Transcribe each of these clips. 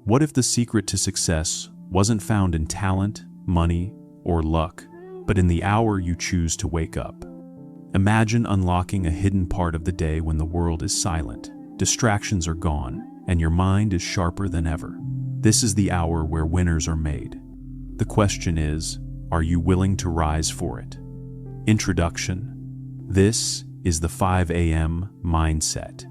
What if the secret to success wasn't found in talent, money, or luck, but in the hour you choose to wake up? Imagine unlocking a hidden part of the day when the world is silent, distractions are gone, and your mind is sharper than ever. This is the hour where winners are made. The question is, are you willing to rise for it? Introduction. This is the 5 a.m. mindset,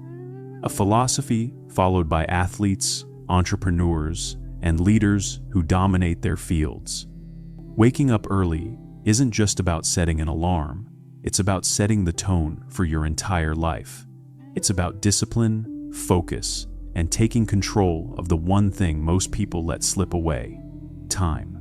a philosophy followed by athletes, entrepreneurs, and leaders who dominate their fields. Waking up early isn't just about setting an alarm, it's about setting the tone for your entire life. It's about discipline, focus, and taking control of the one thing most people let slip away: time.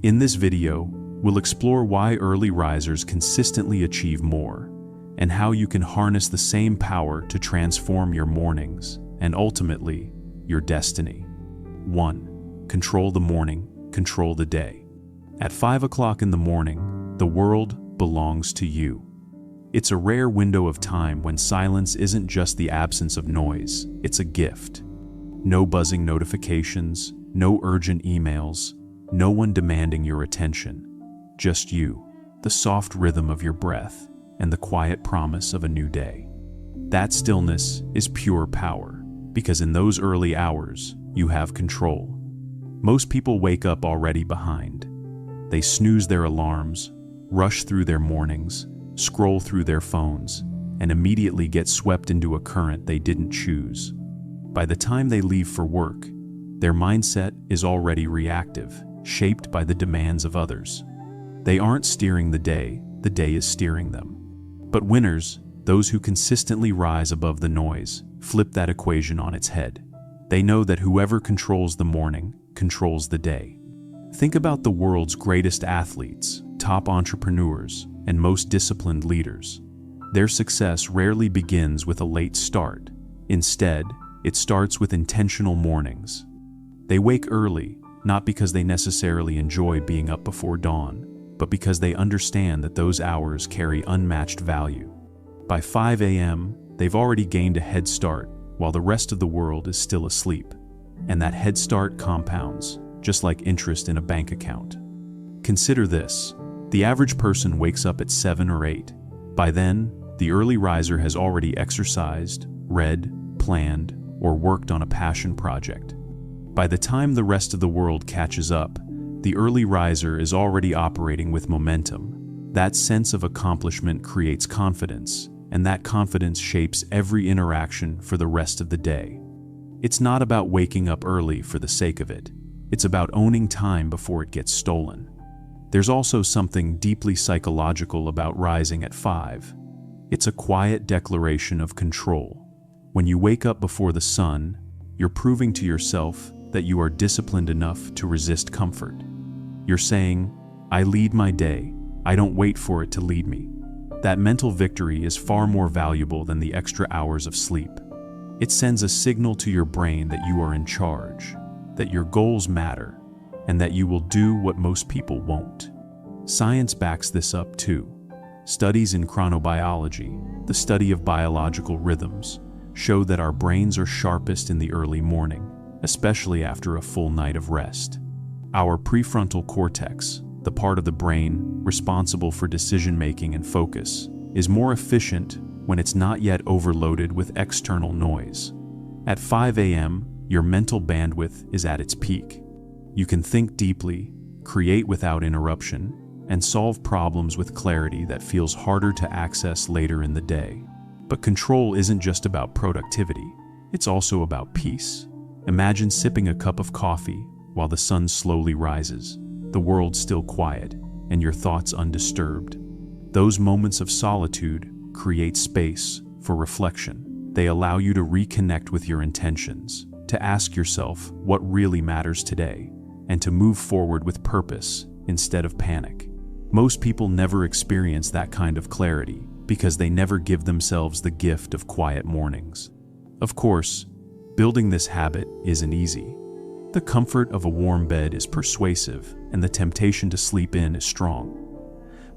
In this video, we'll explore why early risers consistently achieve more, and how you can harness the same power to transform your mornings and ultimately your destiny. 1. Control the morning, control the day. At 5 o'clock in the morning, the world belongs to you. It's a rare window of time when silence isn't just the absence of noise, it's a gift. No buzzing notifications, no urgent emails, no one demanding your attention. Just you, the soft rhythm of your breath, and the quiet promise of a new day. That stillness is pure power, because in those early hours, you have control. Most people wake up already behind. They snooze their alarms, rush through their mornings, scroll through their phones, and immediately get swept into a current they didn't choose. By the time they leave for work, their mindset is already reactive, shaped by the demands of others. They aren't steering the day is steering them. But winners, those who consistently rise above the noise, flip that equation on its head. They know that whoever controls the morning controls the day. Think about the world's greatest athletes, top entrepreneurs, and most disciplined leaders. Their success rarely begins with a late start. Instead, it starts with intentional mornings. They wake early, not because they necessarily enjoy being up before dawn, but because they understand that those hours carry unmatched value. By 5 a.m., they've already gained a head start, while the rest of the world is still asleep. And that head start compounds, just like interest in a bank account. Consider this: the average person wakes up at 7 or 8. By then, the early riser has already exercised, read, planned, or worked on a passion project. By the time the rest of the world catches up, the early riser is already operating with momentum. That sense of accomplishment creates confidence, and that confidence shapes every interaction for the rest of the day. It's not about waking up early for the sake of it. It's about owning time before it gets stolen. There's also something deeply psychological about rising at 5. It's a quiet declaration of control. When you wake up before the sun, you're proving to yourself that you are disciplined enough to resist comfort. You're saying, "I lead my day, I don't wait for it to lead me." That mental victory is far more valuable than the extra hours of sleep. It sends a signal to your brain that you are in charge, that your goals matter, and that you will do what most people won't. Science backs this up too. Studies in chronobiology, the study of biological rhythms, show that our brains are sharpest in the early morning, especially after a full night of rest. Our prefrontal cortex, the part of the brain responsible for decision-making and focus, is more efficient when it's not yet overloaded with external noise. At 5 a.m., your mental bandwidth is at its peak. You can think deeply, create without interruption, and solve problems with clarity that feels harder to access later in the day. But control isn't just about productivity, it's also about peace. Imagine sipping a cup of coffee while the sun slowly rises, the world still quiet, and your thoughts undisturbed. Those moments of solitude create space for reflection. They allow you to reconnect with your intentions, to ask yourself what really matters today, and to move forward with purpose instead of panic. Most people never experience that kind of clarity because they never give themselves the gift of quiet mornings. Of course, building this habit isn't easy. The comfort of a warm bed is persuasive, and the temptation to sleep in is strong.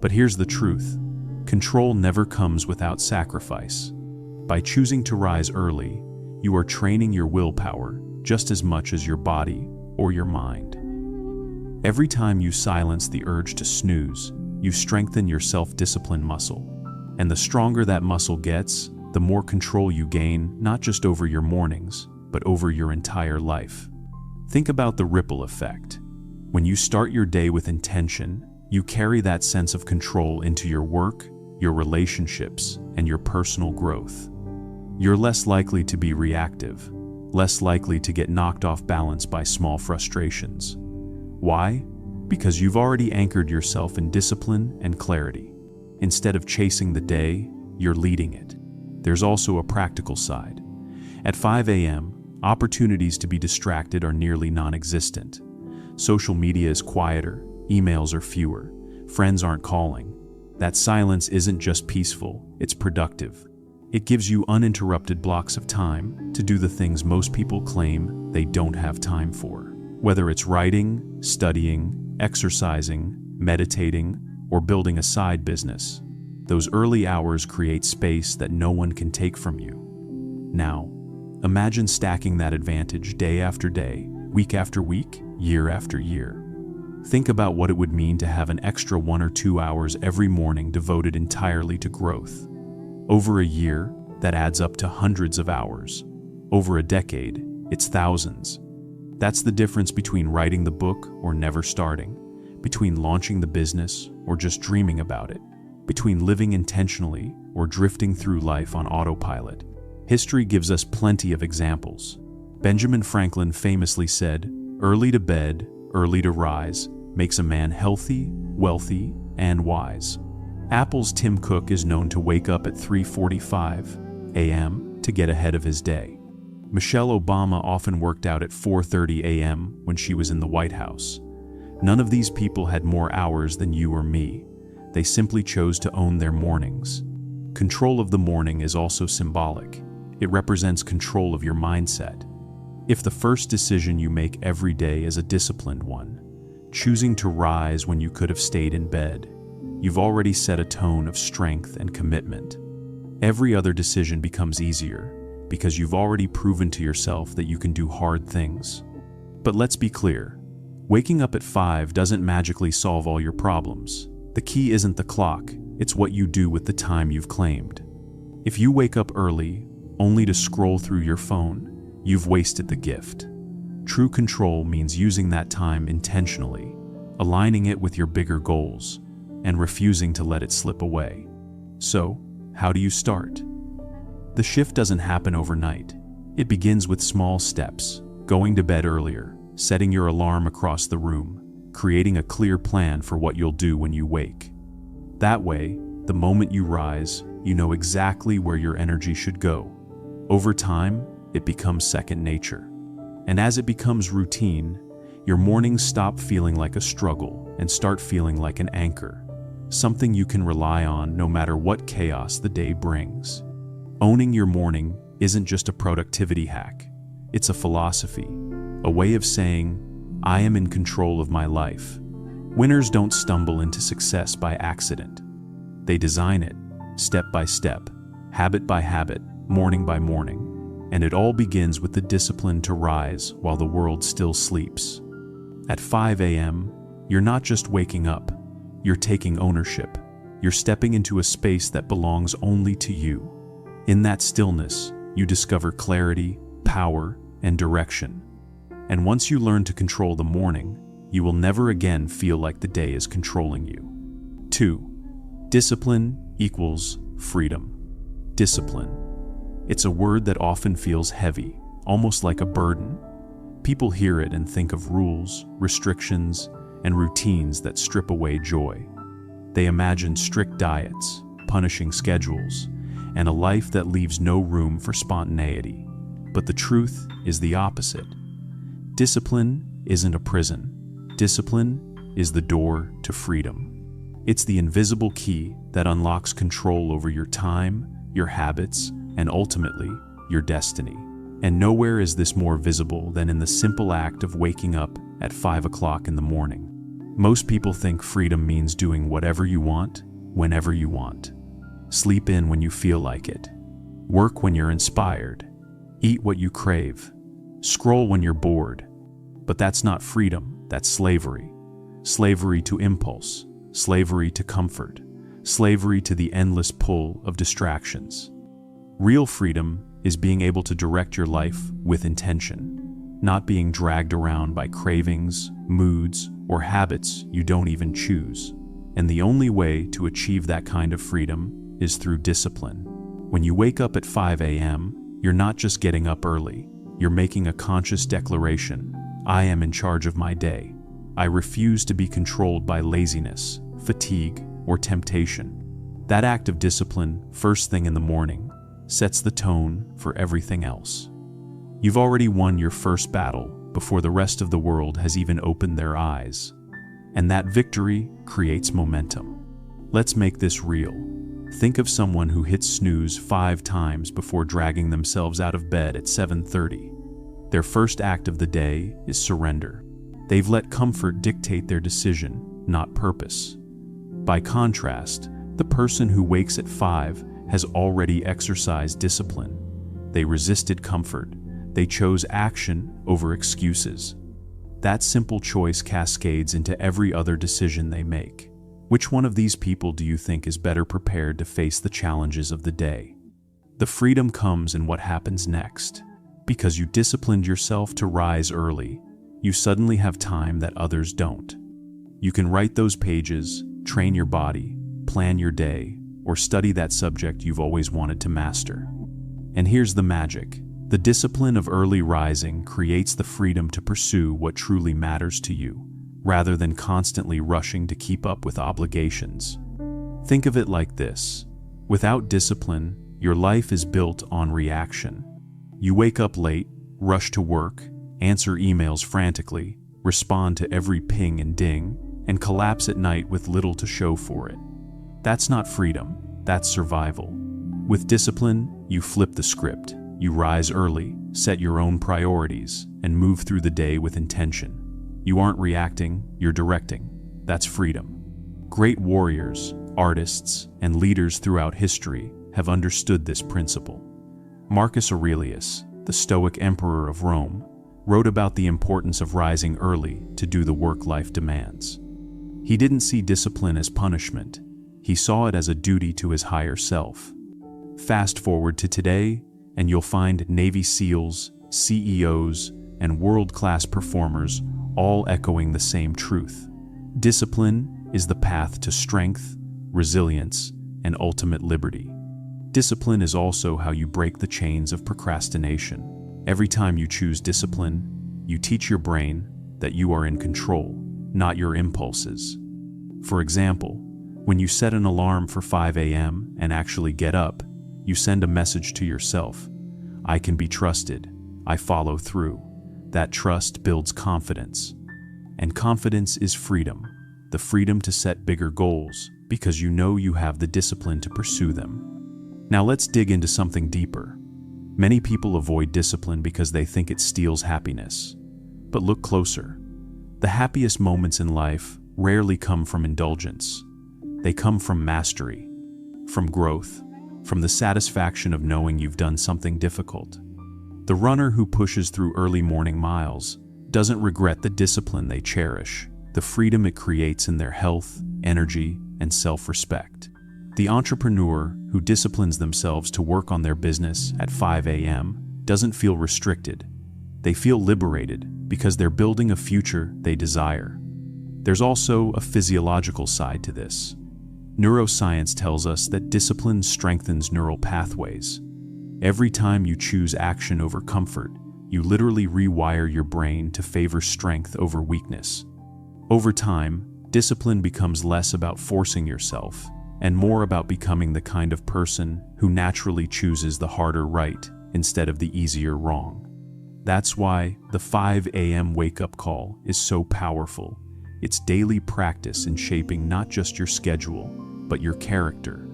But here's the truth: control never comes without sacrifice. By choosing to rise early, you are training your willpower, just as much as your body or your mind. Every time you silence the urge to snooze, you strengthen your self-discipline muscle. And the stronger that muscle gets, the more control you gain, not just over your mornings, but over your entire life. Think about the ripple effect. When you start your day with intention, you carry that sense of control into your work, your relationships, and your personal growth. You're less likely to be reactive, less likely to get knocked off balance by small frustrations. Why? Because you've already anchored yourself in discipline and clarity. Instead of chasing the day, you're leading it. There's also a practical side. At 5 a.m., opportunities to be distracted are nearly non-existent. Social media is quieter, emails are fewer, friends aren't calling. That silence isn't just peaceful, it's productive. It gives you uninterrupted blocks of time to do the things most people claim they don't have time for. Whether it's writing, studying, exercising, meditating, or building a side business, those early hours create space that no one can take from you. Now, imagine stacking that advantage day after day, week after week, year after year. Think about what it would mean to have an extra 1 or 2 hours every morning devoted entirely to growth. Over a year, that adds up to hundreds of hours. Over a decade, it's thousands. That's the difference between writing the book or never starting, between launching the business or just dreaming about it, between living intentionally or drifting through life on autopilot. History gives us plenty of examples. Benjamin Franklin famously said, "Early to bed, early to rise, makes a man healthy, wealthy, and wise." Apple's Tim Cook is known to wake up at 3:45 a.m. to get ahead of his day. Michelle Obama often worked out at 4:30 a.m. when she was in the White House. None of these people had more hours than you or me. They simply chose to own their mornings. Control of the morning is also symbolic. It represents control of your mindset. If the first decision you make every day is a disciplined one, choosing to rise when you could have stayed in bed, you've already set a tone of strength and commitment. Every other decision becomes easier because you've already proven to yourself that you can do hard things. But let's be clear, waking up at 5 doesn't magically solve all your problems. The key isn't the clock, it's what you do with the time you've claimed. If you wake up early, only to scroll through your phone, you've wasted the gift. True control means using that time intentionally, aligning it with your bigger goals, and refusing to let it slip away. So, how do you start? The shift doesn't happen overnight. It begins with small steps, going to bed earlier, setting your alarm across the room, creating a clear plan for what you'll do when you wake. That way, the moment you rise, you know exactly where your energy should go. Over time, it becomes second nature. And as it becomes routine, your mornings stop feeling like a struggle and start feeling like an anchor, something you can rely on no matter what chaos the day brings. Owning your morning isn't just a productivity hack, it's a philosophy, a way of saying, I am in control of my life. Winners don't stumble into success by accident. They design it, step by step, habit by habit, morning by morning. And it all begins with the discipline to rise while the world still sleeps. At 5 a.m., you're not just waking up, you're taking ownership. You're stepping into a space that belongs only to you. In that stillness, you discover clarity, power, and direction. And once you learn to control the morning, you will never again feel like the day is controlling you. 2. Discipline equals freedom. Discipline. It's a word that often feels heavy, almost like a burden. People hear it and think of rules, restrictions, and routines that strip away joy. They imagine strict diets, punishing schedules, and a life that leaves no room for spontaneity. But the truth is the opposite. Discipline isn't a prison. Discipline is the door to freedom. It's the invisible key that unlocks control over your time, your habits, and ultimately, your destiny. And nowhere is this more visible than in the simple act of waking up at 5 o'clock in the morning. Most people think freedom means doing whatever you want, whenever you want. Sleep in when you feel like it. Work when you're inspired. Eat what you crave. Scroll when you're bored. But that's not freedom, that's slavery. Slavery to impulse, slavery to comfort, slavery to the endless pull of distractions. Real freedom is being able to direct your life with intention, not being dragged around by cravings, moods, or habits you don't even choose. And the only way to achieve that kind of freedom is through discipline. When you wake up at 5 a.m., you're not just getting up early. You're making a conscious declaration. I am in charge of my day. I refuse to be controlled by laziness, fatigue, or temptation. That act of discipline, first thing in the morning, sets the tone for everything else. You've already won your first battle before the rest of the world has even opened their eyes. And that victory creates momentum. Let's make this real. Think of someone who hits snooze 5 times before dragging themselves out of bed at 7:30. Their first act of the day is surrender. They've let comfort dictate their decision, not purpose. By contrast, the person who wakes at 5 has already exercised discipline. They resisted comfort. They chose action over excuses. That simple choice cascades into every other decision they make. Which one of these people do you think is better prepared to face the challenges of the day? The freedom comes in what happens next. Because you disciplined yourself to rise early, you suddenly have time that others don't. You can write those pages, train your body, plan your day, or study that subject you've always wanted to master. And here's the magic. The discipline of early rising creates the freedom to pursue what truly matters to you, rather than constantly rushing to keep up with obligations. Think of it like this. Without discipline, your life is built on reaction. You wake up late, rush to work, answer emails frantically, respond to every ping and ding, and collapse at night with little to show for it. That's not freedom, that's survival. With discipline, you flip the script. You rise early, set your own priorities, and move through the day with intention. You aren't reacting, you're directing. That's freedom. Great warriors, artists, and leaders throughout history have understood this principle. Marcus Aurelius, the Stoic emperor of Rome, wrote about the importance of rising early to do the work life demands. He didn't see discipline as punishment. He saw it as a duty to his higher self. Fast forward to today, and you'll find Navy SEALs, CEOs, and world-class performers all echoing the same truth. Discipline is the path to strength, resilience, and ultimate liberty. Discipline is also how you break the chains of procrastination. Every time you choose discipline, you teach your brain that you are in control, not your impulses. For example, when you set an alarm for 5 a.m. and actually get up, you send a message to yourself. I can be trusted. I follow through. That trust builds confidence. And confidence is freedom. The freedom to set bigger goals because you know you have the discipline to pursue them. Now let's dig into something deeper. Many people avoid discipline because they think it steals happiness. But look closer. The happiest moments in life rarely come from indulgence. They come from mastery, from growth, from the satisfaction of knowing you've done something difficult. The runner who pushes through early morning miles doesn't regret the discipline they cherish, the freedom it creates in their health, energy, and self-respect. The entrepreneur who disciplines themselves to work on their business at 5 a.m. doesn't feel restricted. They feel liberated because they're building a future they desire. There's also a physiological side to this. Neuroscience tells us that discipline strengthens neural pathways. Every time you choose action over comfort, you literally rewire your brain to favor strength over weakness. Over time, discipline becomes less about forcing yourself and more about becoming the kind of person who naturally chooses the harder right instead of the easier wrong. That's why the 5 a.m. wake-up call is so powerful. It's daily practice in shaping not just your schedule, but your character.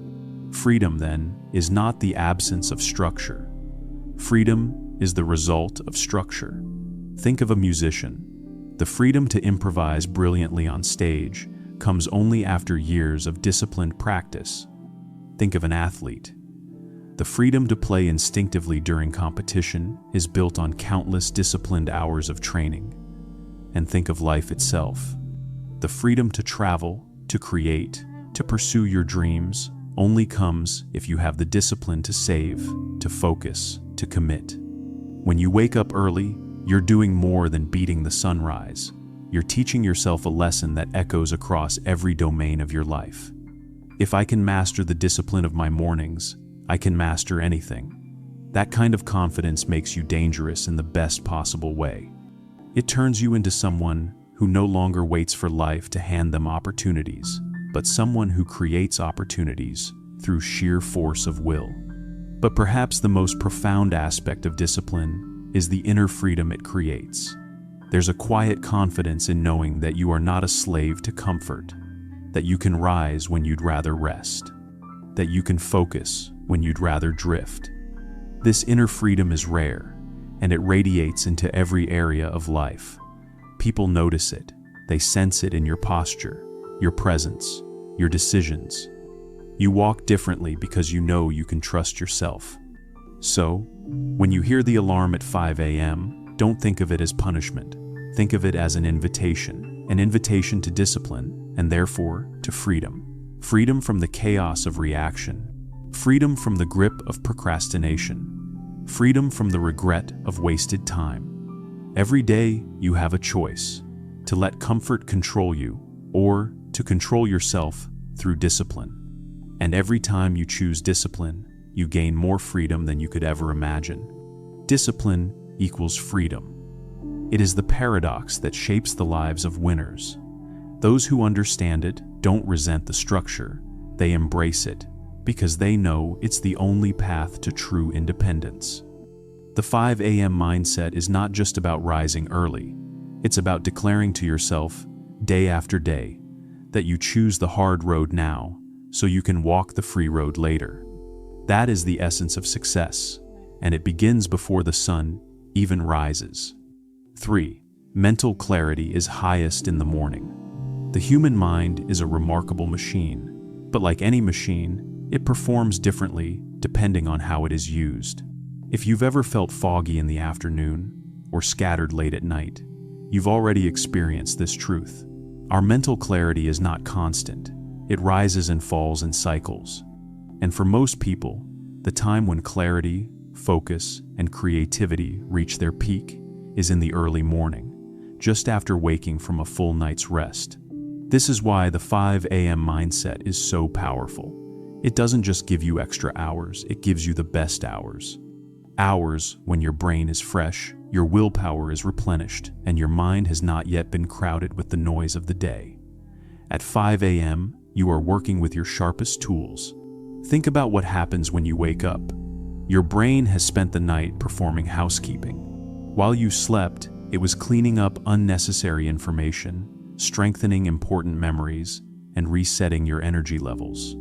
Freedom, then, is not the absence of structure. Freedom is the result of structure. Think of a musician. The freedom to improvise brilliantly on stage comes only after years of disciplined practice. Think of an athlete. The freedom to play instinctively during competition is built on countless disciplined hours of training. And think of life itself. The freedom to travel, to create, to pursue your dreams only comes if you have the discipline to save, to focus, to commit. When you wake up early, you're doing more than beating the sunrise. You're teaching yourself a lesson that echoes across every domain of your life. If I can master the discipline of my mornings, I can master anything. That kind of confidence makes you dangerous in the best possible way. It turns you into someone who no longer waits for life to hand them opportunities, but someone who creates opportunities through sheer force of will. But perhaps the most profound aspect of discipline is the inner freedom it creates. There's a quiet confidence in knowing that you are not a slave to comfort, that you can rise when you'd rather rest, that you can focus when you'd rather drift. This inner freedom is rare, and it radiates into every area of life. People notice it. They sense it in your posture, your presence, your decisions. You walk differently because you know you can trust yourself. So, when you hear the alarm at 5 a.m., don't think of it as punishment. Think of it as an invitation to discipline, and therefore to freedom. Freedom from the chaos of reaction. Freedom from the grip of procrastination. Freedom from the regret of wasted time. Every day you have a choice: to let comfort control you, or to control yourself through discipline. And every time you choose discipline, you gain more freedom than you could ever imagine. Discipline equals freedom. It is the paradox that shapes the lives of winners. Those who understand it don't resent the structure, they embrace it, because they know it's the only path to true independence. The 5 a.m. mindset is not just about rising early. It's about declaring to yourself, day after day, that you choose the hard road now, so you can walk the free road later. That is the essence of success, and it begins before the sun even rises. 3. Mental clarity is highest in the morning. The human mind is a remarkable machine, but like any machine, it performs differently depending on how it is used. If you've ever felt foggy in the afternoon or scattered late at night, you've already experienced this truth. Our mental clarity is not constant. It rises and falls in cycles. And for most people, the time when clarity, focus, and creativity reach their peak is in the early morning, just after waking from a full night's rest. This is why the 5 a.m. mindset is so powerful. It doesn't just give you extra hours, it gives you the best hours. Hours when your brain is fresh, your willpower is replenished, and your mind has not yet been crowded with the noise of the day. At 5 a.m., you are working with your sharpest tools. Think about what happens when you wake up. Your brain has spent the night performing housekeeping. While you slept, it was cleaning up unnecessary information, strengthening important memories, and resetting your energy levels.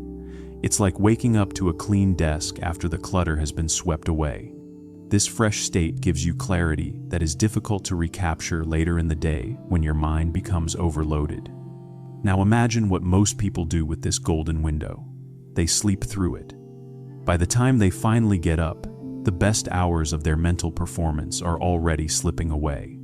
It's like waking up to a clean desk after the clutter has been swept away. This fresh state gives you clarity that is difficult to recapture later in the day when your mind becomes overloaded. Now imagine what most people do with this golden window. They sleep through it. By the time they finally get up, the best hours of their mental performance are already slipping away.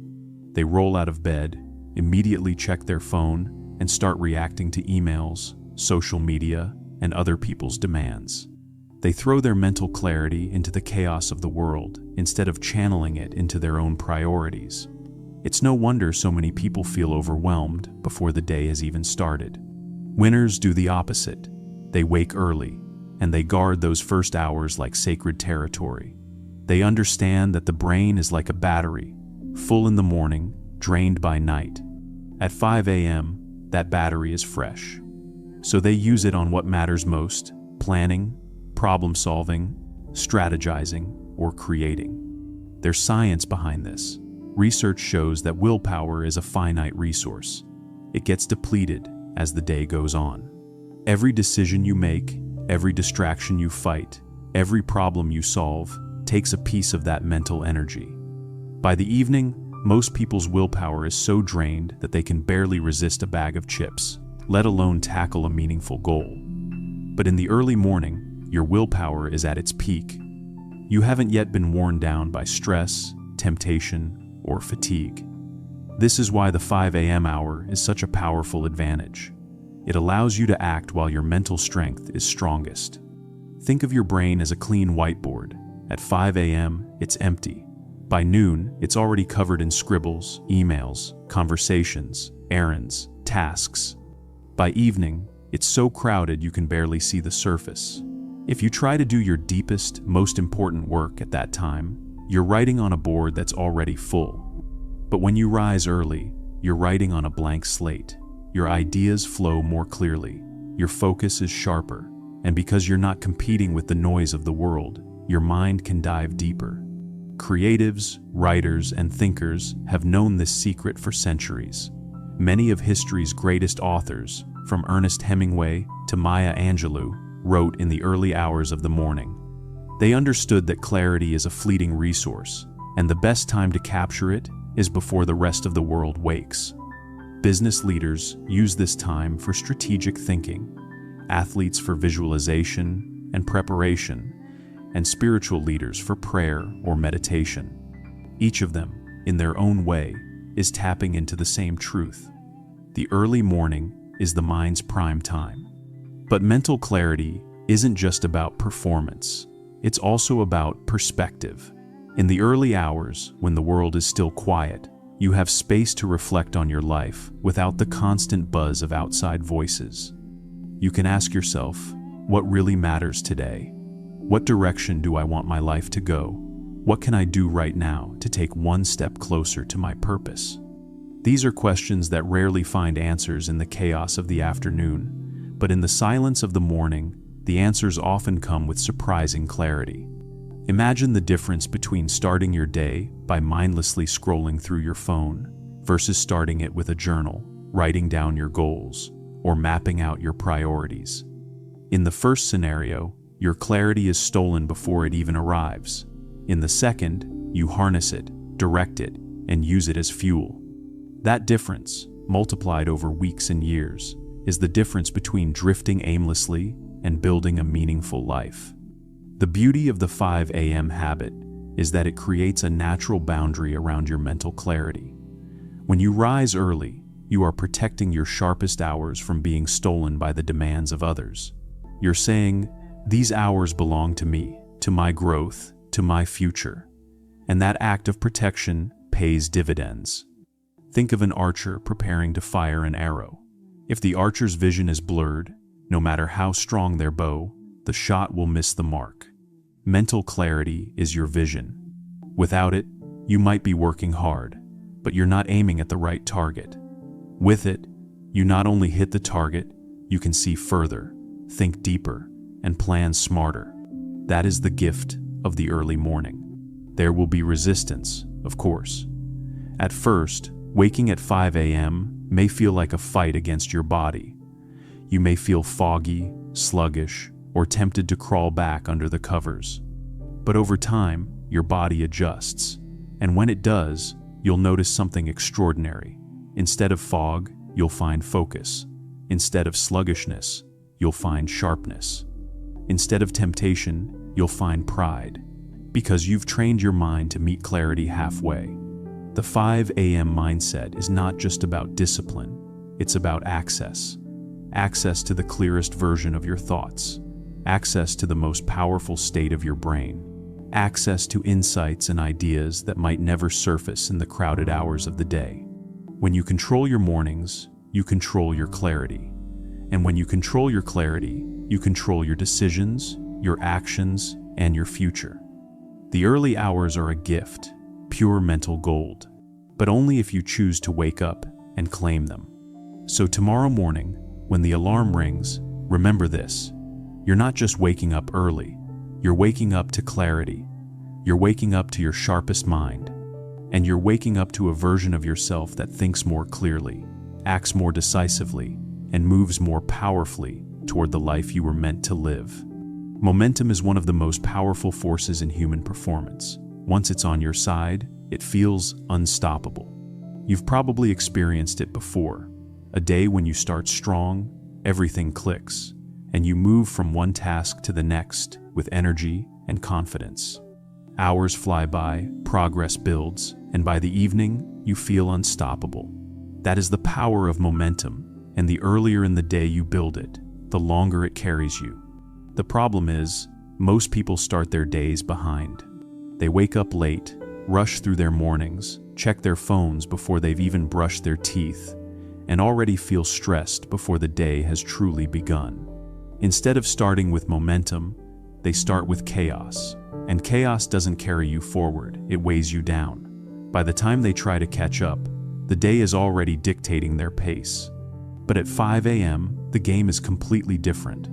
They roll out of bed, immediately check their phone, and start reacting to emails, social media, and other people's demands. They throw their mental clarity into the chaos of the world instead of channeling it into their own priorities. It's no wonder so many people feel overwhelmed before the day has even started. Winners do the opposite. They wake early, and they guard those first hours like sacred territory. They understand that the brain is like a battery, full in the morning, drained by night. At 5 a.m., that battery is fresh. So they use it on what matters most: planning, problem solving, strategizing, or creating. There's science behind this. Research shows that willpower is a finite resource. It gets depleted as the day goes on. Every decision you make, every distraction you fight, every problem you solve takes a piece of that mental energy. By the evening, most people's willpower is so drained that they can barely resist a bag of chips, let alone tackle a meaningful goal. But in the early morning, your willpower is at its peak. You haven't yet been worn down by stress, temptation, or fatigue. This is why the 5 a.m. hour is such a powerful advantage. It allows you to act while your mental strength is strongest. Think of your brain as a clean whiteboard. At 5 a.m., it's empty. By noon, it's already covered in scribbles, emails, conversations, errands, tasks. By evening, it's so crowded you can barely see the surface. If you try to do your deepest, most important work at that time, you're writing on a board that's already full. But when you rise early, you're writing on a blank slate. Your ideas flow more clearly, your focus is sharper, and because you're not competing with the noise of the world, your mind can dive deeper. Creatives, writers, and thinkers have known this secret for centuries. Many of history's greatest authors, from Ernest Hemingway to Maya Angelou, wrote in the early hours of the morning. They understood that clarity is a fleeting resource, and the best time to capture it is before the rest of the world wakes. Business leaders use this time for strategic thinking, athletes for visualization and preparation, and spiritual leaders for prayer or meditation. Each of them, in their own way, is tapping into the same truth. The early morning is the mind's prime time. But mental clarity isn't just about performance. It's also about perspective. In the early hours, when the world is still quiet, you have space to reflect on your life without the constant buzz of outside voices. You can ask yourself, what really matters today? What direction do I want my life to go? What can I do right now to take one step closer to my purpose? These are questions that rarely find answers in the chaos of the afternoon, but in the silence of the morning, the answers often come with surprising clarity. Imagine the difference between starting your day by mindlessly scrolling through your phone versus starting it with a journal, writing down your goals, or mapping out your priorities. In the first scenario, your clarity is stolen before it even arrives. In the second, you harness it, direct it, and use it as fuel. That difference, multiplied over weeks and years, is the difference between drifting aimlessly and building a meaningful life. The beauty of the 5 a.m. habit is that it creates a natural boundary around your mental clarity. When you rise early, you are protecting your sharpest hours from being stolen by the demands of others. You're saying, "These hours belong to me, to my growth, to my future." And that act of protection pays dividends. Think of an archer preparing to fire an arrow. If the archer's vision is blurred, no matter how strong their bow, the shot will miss the mark. Mental clarity is your vision. Without it, you might be working hard, but you're not aiming at the right target. With it, you not only hit the target, you can see further, think deeper, and plan smarter. That is the gift of the early morning. There will be resistance, of course. At first, waking at 5 a.m. may feel like a fight against your body. You may feel foggy, sluggish, or tempted to crawl back under the covers. But over time, your body adjusts. And when it does, you'll notice something extraordinary. Instead of fog, you'll find focus. Instead of sluggishness, you'll find sharpness. Instead of temptation, you'll find pride. Because you've trained your mind to meet clarity halfway. The 5 a.m. mindset is not just about discipline, it's about access. Access to the clearest version of your thoughts. Access to the most powerful state of your brain. Access to insights and ideas that might never surface in the crowded hours of the day. When you control your mornings, you control your clarity. And when you control your clarity, you control your decisions, your actions, and your future. The early hours are a gift, pure mental gold, but only if you choose to wake up and claim them. So tomorrow morning, when the alarm rings, remember this. You're not just waking up early, you're waking up to clarity. You're waking up to your sharpest mind. And you're waking up to a version of yourself that thinks more clearly, acts more decisively, and moves more powerfully toward the life you were meant to live. Momentum is one of the most powerful forces in human performance. Once it's on your side, it feels unstoppable. You've probably experienced it before. A day when you start strong, everything clicks. and you move from one task to the next with energy and confidence. Hours fly by, progress builds, and by the evening, you feel unstoppable. That is the power of momentum, and the earlier in the day you build it, the longer it carries you. The problem is, most people start their days behind. They wake up late, rush through their mornings, check their phones before they've even brushed their teeth, and already feel stressed before the day has truly begun. Instead of starting with momentum, they start with chaos. And chaos doesn't carry you forward, it weighs you down. By the time they try to catch up, the day is already dictating their pace. But at 5 a.m., the game is completely different.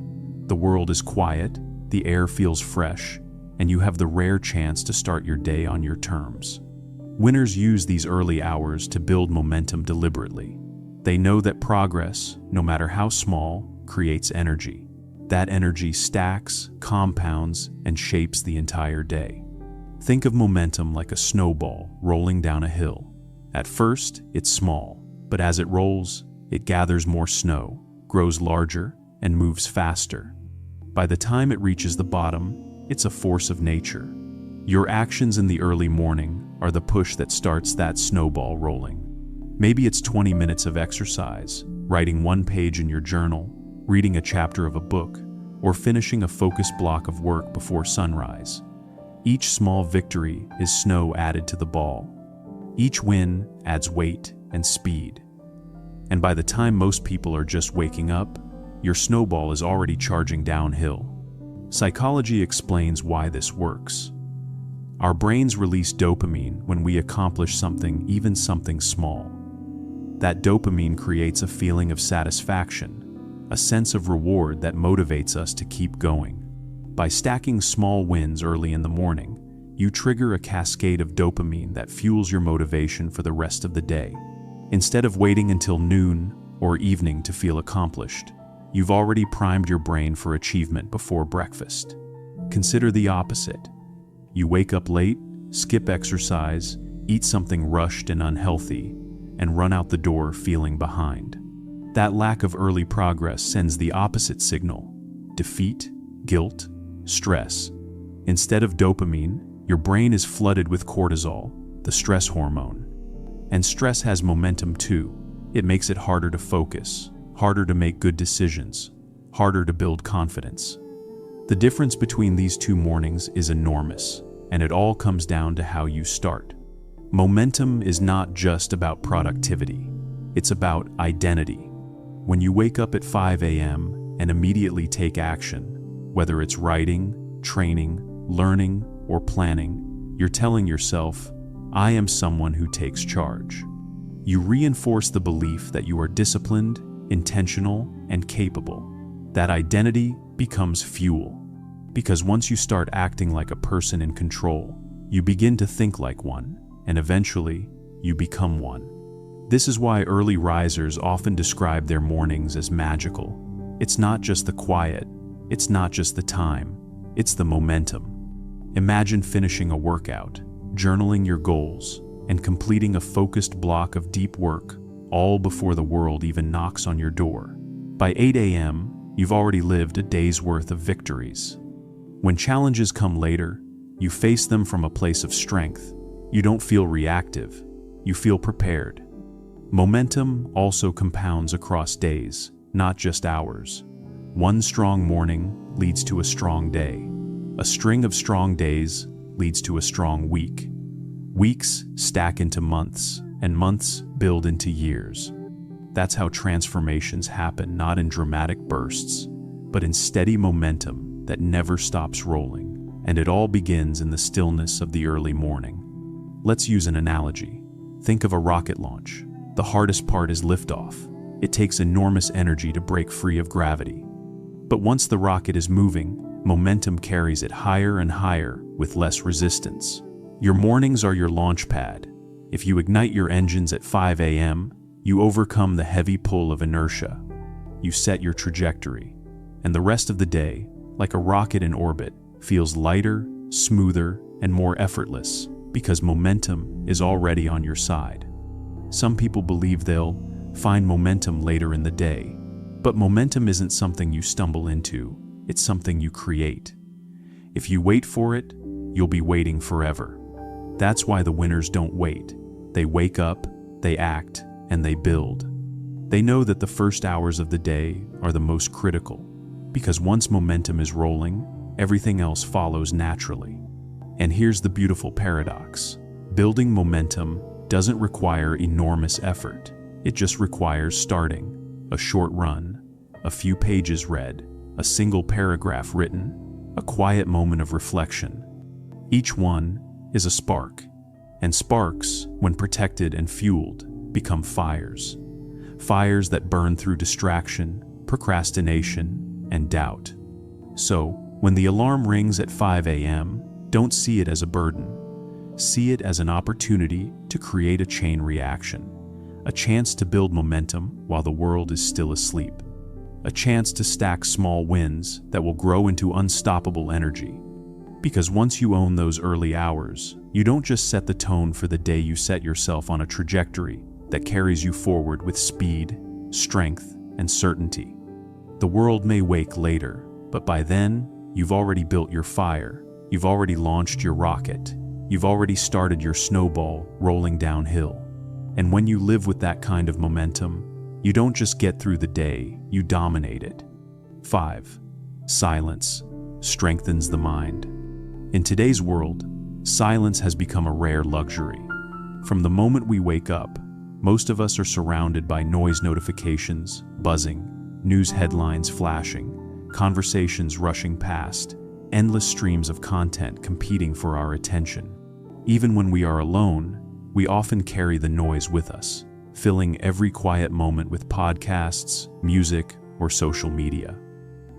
The world is quiet, the air feels fresh, and you have the rare chance to start your day on your terms. Winners use these early hours to build momentum deliberately. They know that progress, no matter how small, creates energy. That energy stacks, compounds, and shapes the entire day. Think of momentum like a snowball rolling down a hill. At first, it's small, but as it rolls, it gathers more snow, grows larger, and moves faster. By the time it reaches the bottom, it's a force of nature. Your actions in the early morning are the push that starts that snowball rolling. Maybe it's 20 minutes of exercise, writing one page in your journal, reading a chapter of a book, or finishing a focused block of work before sunrise. Each small victory is snow added to the ball. Each win adds weight and speed. And by the time most people are just waking up, your snowball is already charging downhill. Psychology explains why this works. Our brains release dopamine when we accomplish something, even something small. That dopamine creates a feeling of satisfaction, a sense of reward that motivates us to keep going. By stacking small wins early in the morning, you trigger a cascade of dopamine that fuels your motivation for the rest of the day. Instead of waiting until noon or evening to feel accomplished, you've already primed your brain for achievement before breakfast. Consider the opposite. You wake up late, skip exercise, eat something rushed and unhealthy, and run out the door feeling behind. That lack of early progress sends the opposite signal: defeat, guilt, stress. Instead of dopamine, your brain is flooded with cortisol, the stress hormone. And stress has momentum too. It makes it harder to focus, harder to make good decisions, harder to build confidence. The difference between these two mornings is enormous, and it all comes down to how you start. Momentum is not just about productivity, it's about identity. When you wake up at 5 a.m. and immediately take action, whether it's writing, training, learning, or planning, you're telling yourself, I am someone who takes charge. You reinforce the belief that you are disciplined, intentional, and capable. That identity becomes fuel. Because once you start acting like a person in control, you begin to think like one, and eventually, you become one. This is why early risers often describe their mornings as magical. It's not just the quiet, it's not just the time, it's the momentum. Imagine finishing a workout, journaling your goals, and completing a focused block of deep work, all before the world even knocks on your door. By 8 a.m., you've already lived a day's worth of victories. When challenges come later, you face them from a place of strength. You don't feel reactive, you feel prepared. Momentum also compounds across days, not just hours. One strong morning leads to a strong day. A string of strong days leads to a strong week. Weeks stack into months, and months build into years. That's how transformations happen, not in dramatic bursts, but in steady momentum that never stops rolling. And it all begins in the stillness of the early morning. Let's use an analogy. Think of a rocket launch. The hardest part is liftoff. It takes enormous energy to break free of gravity. But once the rocket is moving, momentum carries it higher and higher with less resistance. Your mornings are your launch pad. If you ignite your engines at 5 a.m., you overcome the heavy pull of inertia. You set your trajectory. And the rest of the day, like a rocket in orbit, feels lighter, smoother, and more effortless because momentum is already on your side. Some people believe they'll find momentum later in the day, But momentum isn't something you stumble into, it's something you create. If you wait for it, you'll be waiting forever. That's why the winners don't wait. They wake up, they act, and they build. They know that the first hours of the day are the most critical, because once momentum is rolling, everything else follows naturally. And here's the beautiful paradox. Building momentum doesn't require enormous effort. It just requires starting. A short run, a few pages read, a single paragraph written, a quiet moment of reflection. Each one is a spark, and sparks, when protected and fueled, become fires. Fires that burn through distraction, procrastination, and doubt. So, when the alarm rings at 5 a.m., don't see it as a burden. See it as an opportunity to create a chain reaction. A chance to build momentum while the world is still asleep. A chance to stack small wins that will grow into unstoppable energy. Because once you own those early hours, you don't just set the tone for the day, you set yourself on a trajectory that carries you forward with speed, strength, and certainty. The world may wake later, but by then, you've already built your fire, you've already launched your rocket, you've already started your snowball rolling downhill. And when you live with that kind of momentum, you don't just get through the day, you dominate it. 5. Silence strengthens the mind. In today's world, silence has become a rare luxury. From the moment we wake up, most of us are surrounded by noise, notifications buzzing, news headlines flashing, conversations rushing past, endless streams of content competing for our attention. Even when we are alone, we often carry the noise with us, filling every quiet moment with podcasts, music, or social media.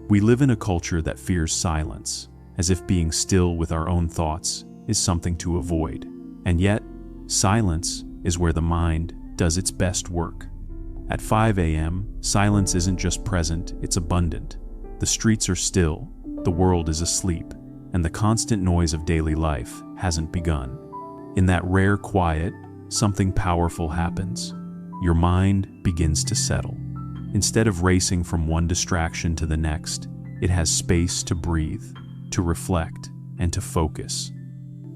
We live in a culture that fears silence, as if being still with our own thoughts is something to avoid. And yet, silence is where the mind does its best work. At 5 a.m., silence isn't just present, it's abundant. The streets are still, the world is asleep, and the constant noise of daily life hasn't begun. In that rare quiet, something powerful happens. Your mind begins to settle. Instead of racing from one distraction to the next, it has space to breathe, to reflect, and to focus.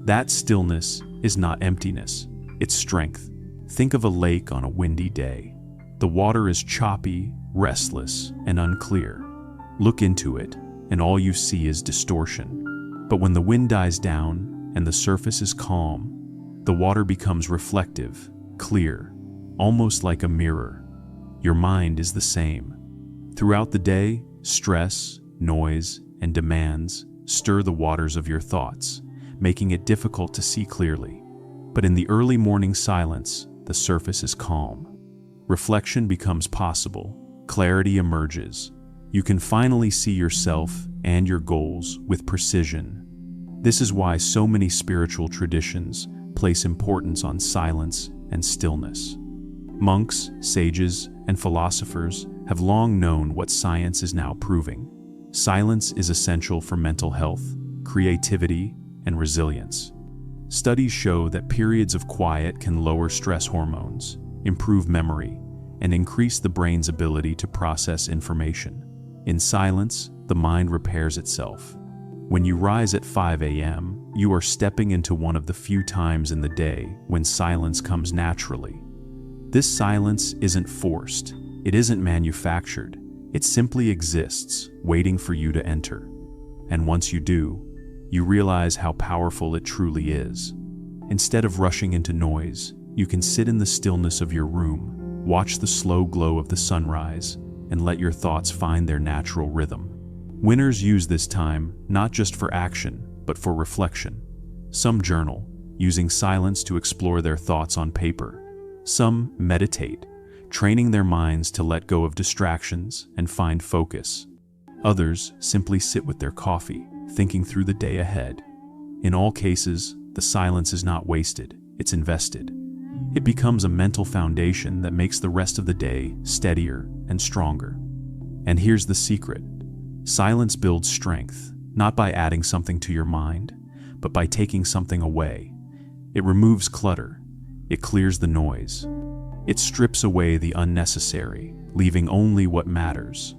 That stillness is not emptiness, it's strength. Think of a lake on a windy day. The water is choppy, restless, and unclear. Look into it, and all you see is distortion. But when the wind dies down and the surface is calm, the water becomes reflective, clear, almost like a mirror. Your mind is the same. Throughout the day, stress, noise, and demands stir the waters of your thoughts, making it difficult to see clearly. But in the early morning silence, the surface is calm. Reflection becomes possible, clarity emerges. You can finally see yourself and your goals with precision. This is why so many spiritual traditions place importance on silence and stillness. Monks, sages, and philosophers have long known what science is now proving. Silence is essential for mental health, creativity, and resilience. Studies show that periods of quiet can lower stress hormones, improve memory, and increase the brain's ability to process information. In silence, the mind repairs itself. When you rise at 5 a.m., you are stepping into one of the few times in the day when silence comes naturally. This silence isn't forced, it isn't manufactured, it simply exists, waiting for you to enter. And once you do, you realize how powerful it truly is. Instead of rushing into noise, you can sit in the stillness of your room, watch the slow glow of the sunrise, and let your thoughts find their natural rhythm. Winners use this time not just for action, but for reflection. Some journal, using silence to explore their thoughts on paper. Some meditate, training their minds to let go of distractions and find focus. Others simply sit with their coffee, thinking through the day ahead. In all cases, the silence is not wasted, it's invested. It becomes a mental foundation that makes the rest of the day steadier and stronger. And here's the secret. Silence builds strength, not by adding something to your mind, but by taking something away. It removes clutter. It clears the noise. It strips away the unnecessary, leaving only what matters.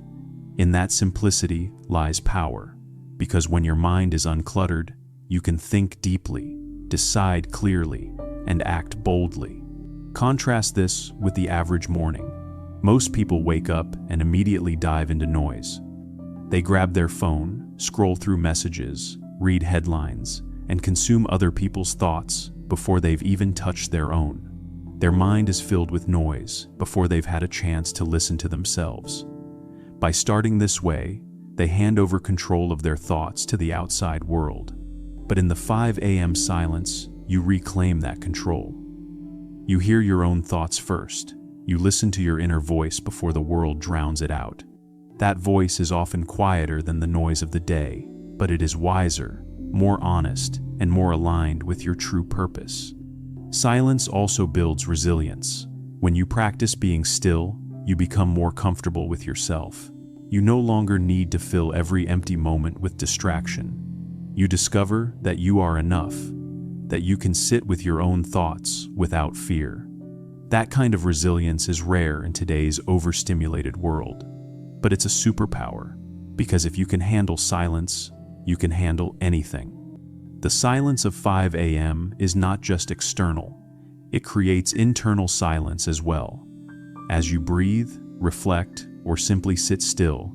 In that simplicity lies power, because when your mind is uncluttered, you can think deeply, decide clearly, and act boldly. Contrast this with the average morning. Most people wake up and immediately dive into noise. They grab their phone, scroll through messages, read headlines, and consume other people's thoughts before they've even touched their own. Their mind is filled with noise before they've had a chance to listen to themselves. By starting this way, they hand over control of their thoughts to the outside world. But in the 5 a.m. silence, you reclaim that control. You hear your own thoughts first. You listen to your inner voice before the world drowns it out. That voice is often quieter than the noise of the day, but it is wiser, more honest, and more aligned with your true purpose. Silence also builds resilience. When you practice being still, you become more comfortable with yourself. You no longer need to fill every empty moment with distraction. You discover that you are enough, that you can sit with your own thoughts without fear. That kind of resilience is rare in today's overstimulated world. But it's a superpower, because if you can handle silence, you can handle anything. The silence of 5 a.m. is not just external, it creates internal silence as well. As you breathe, reflect, or simply sit still,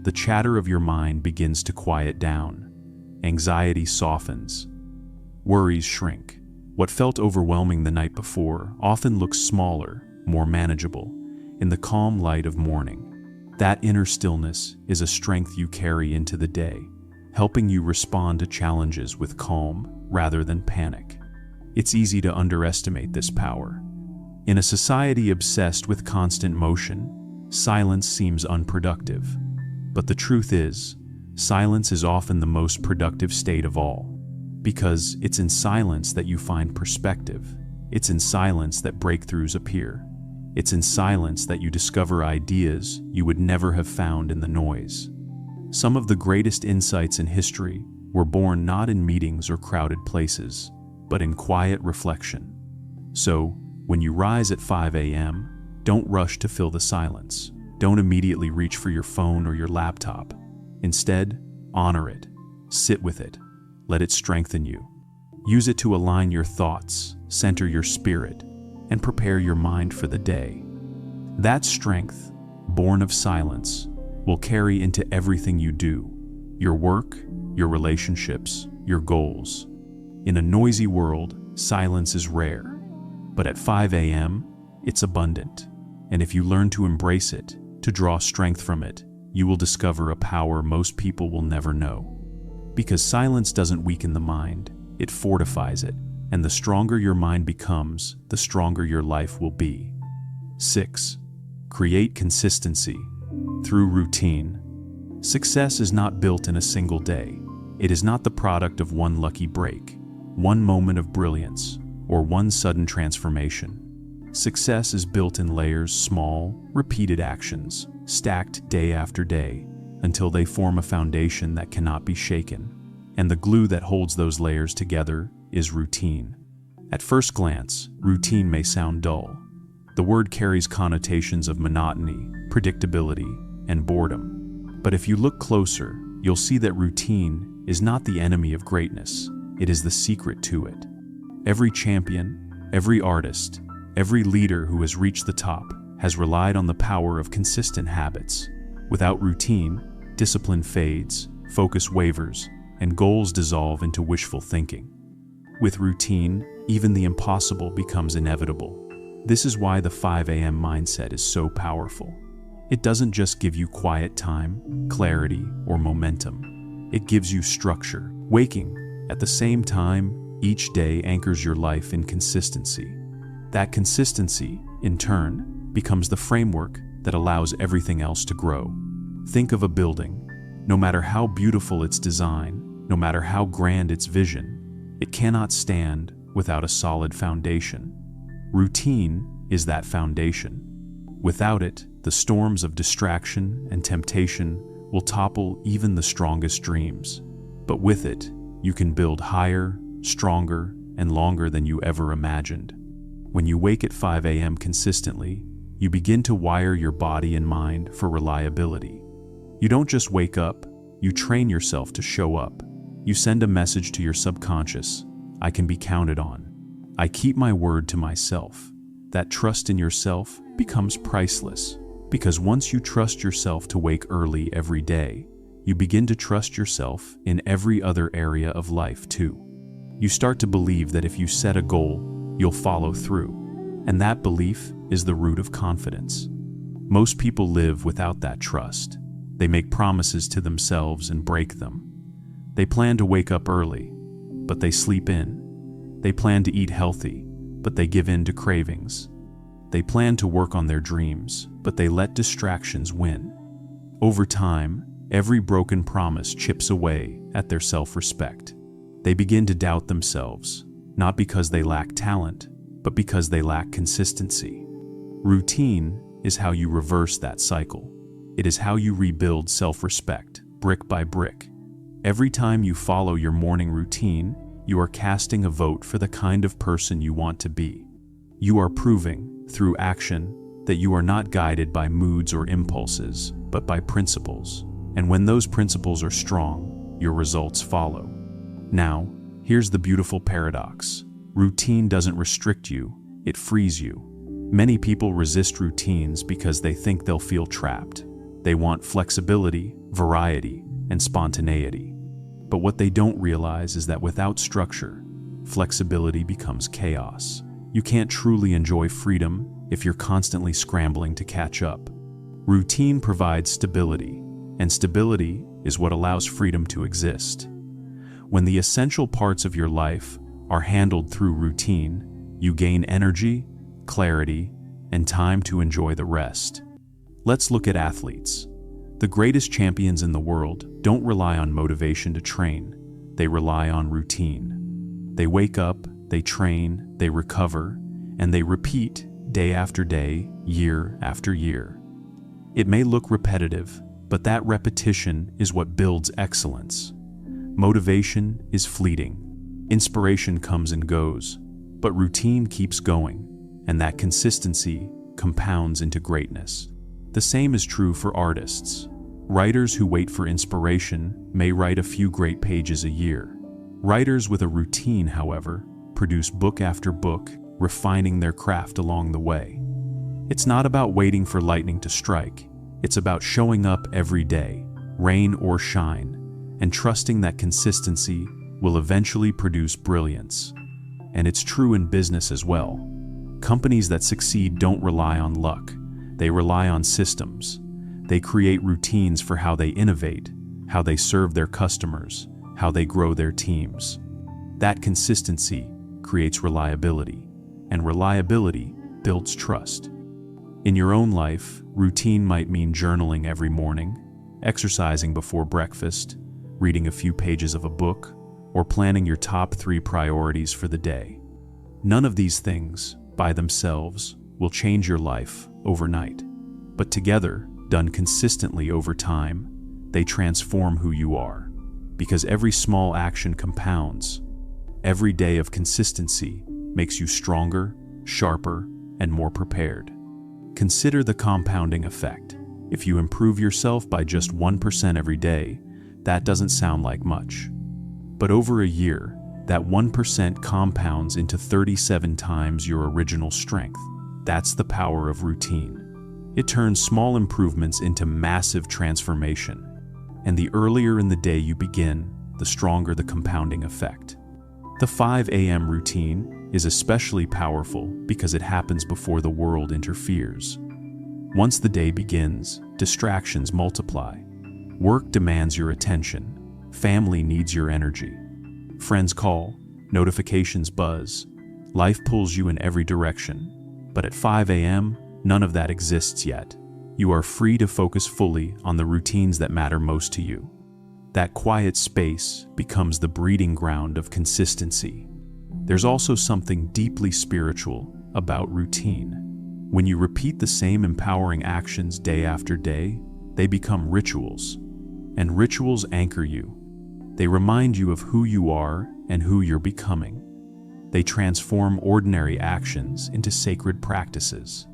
the chatter of your mind begins to quiet down. Anxiety softens. Worries shrink. What felt overwhelming the night before often looks smaller, more manageable, in the calm light of morning. That inner stillness is a strength you carry into the day, helping you respond to challenges with calm rather than panic. It's easy to underestimate this power. In a society obsessed with constant motion, silence seems unproductive. But the truth is, silence is often the most productive state of all. Because it's in silence that you find perspective. It's in silence that breakthroughs appear. It's in silence that you discover ideas you would never have found in the noise. Some of the greatest insights in history were born not in meetings or crowded places, but in quiet reflection. So, when you rise at 5 a.m., don't rush to fill the silence. Don't immediately reach for your phone or your laptop. Instead, honor it. Sit with it. Let it strengthen you. Use it to align your thoughts, center your spirit, and prepare your mind for the day. That strength, born of silence, will carry into everything you do, your work, your relationships, your goals. In a noisy world, silence is rare, but at 5 a.m., it's abundant. And if you learn to embrace it, to draw strength from it, you will discover a power most people will never know. Because silence doesn't weaken the mind, it fortifies it. And the stronger your mind becomes, the stronger your life will be. 6. Create consistency through routine. Success is not built in a single day. It is not the product of one lucky break, one moment of brilliance, or one sudden transformation. Success is built in layers, small, repeated actions, stacked day after day, until they form a foundation that cannot be shaken. And the glue that holds those layers together is routine. At first glance, routine may sound dull. The word carries connotations of monotony, predictability, and boredom. But if you look closer, you'll see that routine is not the enemy of greatness. It is the secret to it. Every champion, every artist, every leader who has reached the top has relied on the power of consistent habits. Without routine, discipline fades, focus wavers, and goals dissolve into wishful thinking. With routine, even the impossible becomes inevitable. This is why the 5 a.m. mindset is so powerful. It doesn't just give you quiet time, clarity, or momentum. It gives you structure. Waking at the same time each day anchors your life in consistency. That consistency, in turn, becomes the framework that allows everything else to grow. Think of a building. No matter how beautiful its design, no matter how grand its vision, it cannot stand without a solid foundation. Routine is that foundation. Without it, the storms of distraction and temptation will topple even the strongest dreams. But with it, you can build higher, stronger, and longer than you ever imagined. When you wake at 5 a.m. consistently, you begin to wire your body and mind for reliability. You don't just wake up, you train yourself to show up. You send a message to your subconscious: I can be counted on. I keep my word to myself. That trust in yourself becomes priceless, because once you trust yourself to wake early every day, you begin to trust yourself in every other area of life too. You start to believe that if you set a goal, you'll follow through. And that belief is the root of confidence. Most people live without that trust. They make promises to themselves and break them. They plan to wake up early, but they sleep in. They plan to eat healthy, but they give in to cravings. They plan to work on their dreams, but they let distractions win. Over time, every broken promise chips away at their self-respect. They begin to doubt themselves, not because they lack talent, but because they lack consistency. Routine is how you reverse that cycle. It is how you rebuild self-respect, brick by brick. Every time you follow your morning routine, you are casting a vote for the kind of person you want to be. You are proving, through action, that you are not guided by moods or impulses, but by principles. And when those principles are strong, your results follow. Now, here's the beautiful paradox. Routine doesn't restrict you, it frees you. Many people resist routines because they think they'll feel trapped. They want flexibility, variety, and spontaneity. But what they don't realize is that without structure, flexibility becomes chaos. You can't truly enjoy freedom if you're constantly scrambling to catch up. Routine provides stability, and stability is what allows freedom to exist. When the essential parts of your life are handled through routine, you gain energy, clarity, and time to enjoy the rest. Let's look at athletes. The greatest champions in the world don't rely on motivation to train, they rely on routine. They wake up, they train, they recover, and they repeat day after day, year after year. It may look repetitive, but that repetition is what builds excellence. Motivation is fleeting. Inspiration comes and goes, but routine keeps going, and that consistency compounds into greatness. The same is true for artists. Writers who wait for inspiration may write a few great pages a year. Writers with a routine, however, produce book after book, refining their craft along the way. It's not about waiting for lightning to strike. It's about showing up every day, rain or shine, and trusting that consistency will eventually produce brilliance. And it's true in business as well. Companies that succeed don't rely on luck. They rely on systems. They create routines for how they innovate, how they serve their customers, how they grow their teams. That consistency creates reliability, and reliability builds trust. In your own life, routine might mean journaling every morning, exercising before breakfast, reading a few pages of a book, or planning your top 3 priorities for the day. None of these things, by themselves, will change your life overnight. But together, done consistently over time, they transform who you are. Because every small action compounds. Every day of consistency makes you stronger, sharper, and more prepared. Consider the compounding effect. If you improve yourself by just 1% every day, that doesn't sound like much. But over a year, that 1% compounds into 37 times your original strength. That's the power of routine. It turns small improvements into massive transformation. And the earlier in the day you begin, the stronger the compounding effect. The 5 a.m. routine is especially powerful because it happens before the world interferes. Once the day begins, distractions multiply. Work demands your attention. Family needs your energy. Friends call, notifications buzz. Life pulls you in every direction. But at 5 a.m., none of that exists yet. You are free to focus fully on the routines that matter most to you. That quiet space becomes the breeding ground of consistency. There's also something deeply spiritual about routine. When you repeat the same empowering actions day after day, they become rituals. And rituals anchor you. They remind you of who you are and who you're becoming. They transform ordinary actions into sacred practices.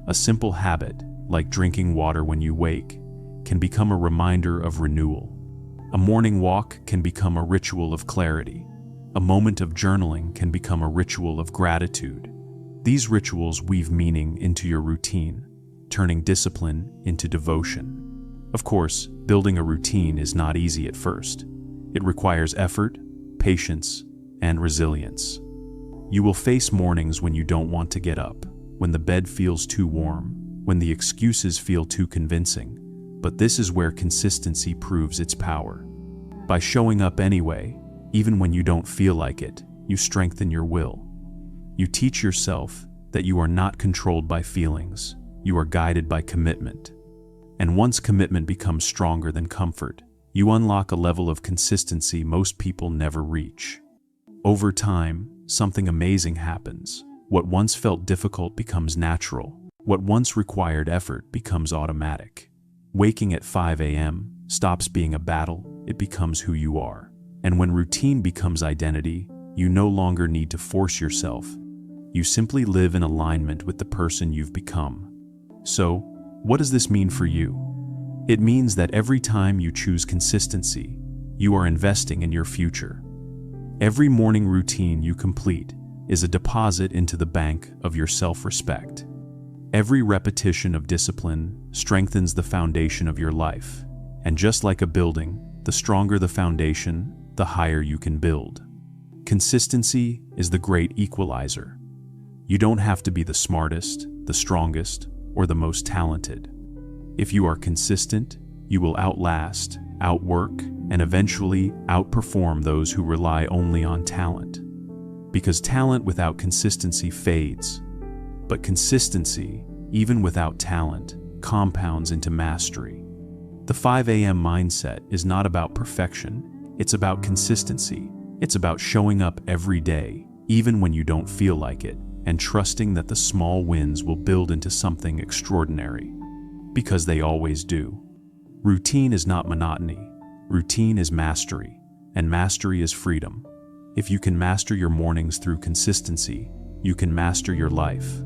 A simple habit, like drinking water when you wake, can become a reminder of renewal. A morning walk can become a ritual of clarity. A moment of journaling can become a ritual of gratitude. These rituals weave meaning into your routine, turning discipline into devotion. Of course, building a routine is not easy at first. It requires effort, patience, and resilience. You will face mornings when you don't want to get up, when the bed feels too warm, when the excuses feel too convincing. But this is where consistency proves its power. By showing up anyway, even when you don't feel like it, you strengthen your will. You teach yourself that you are not controlled by feelings, you are guided by commitment. And once commitment becomes stronger than comfort, you unlock a level of consistency most people never reach. Over time, something amazing happens. What once felt difficult becomes natural. What once required effort becomes automatic. Waking at 5 a.m. stops being a battle, it becomes who you are. And when routine becomes identity, you no longer need to force yourself. You simply live in alignment with the person you've become. So, what does this mean for you? It means that every time you choose consistency, you are investing in your future. Every morning routine you complete is a deposit into the bank of your self-respect. Every repetition of discipline strengthens the foundation of your life. And just like a building, the stronger the foundation, the higher you can build. Consistency is the great equalizer. You don't have to be the smartest, the strongest, or the most talented. If you are consistent, you will outlast, outwork, and eventually outperform those who rely only on talent. Because talent without consistency fades. But consistency, even without talent, compounds into mastery. The 5 a.m. mindset is not about perfection, it's about consistency. It's about showing up every day, even when you don't feel like it, and trusting that the small wins will build into something extraordinary. Because they always do. Routine is not monotony. Routine is mastery, and mastery is freedom. If you can master your mornings through consistency, you can master your life.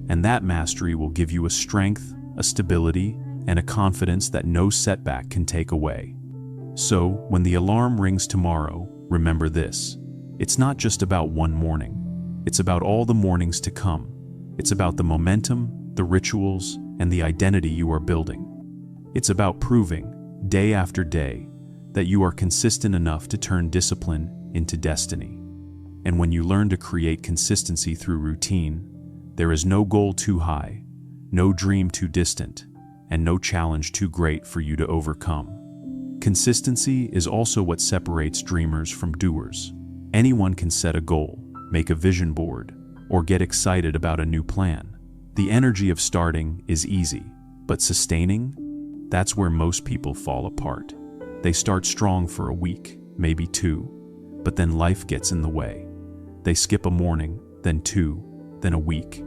And that mastery will give you a strength, a stability, and a confidence that no setback can take away. So, when the alarm rings tomorrow, remember this. It's not just about one morning. It's about all the mornings to come. It's about the momentum, the rituals, and the identity you are building. It's about proving, day after day, that you are consistent enough to turn discipline into destiny. And when you learn to create consistency through routine, there is no goal too high, no dream too distant, and no challenge too great for you to overcome. Consistency is also what separates dreamers from doers. Anyone can set a goal, make a vision board, or get excited about a new plan. The energy of starting is easy, but sustaining? That's where most people fall apart. They start strong for a week, maybe two, but then life gets in the way. They skip a morning, then two, then a week.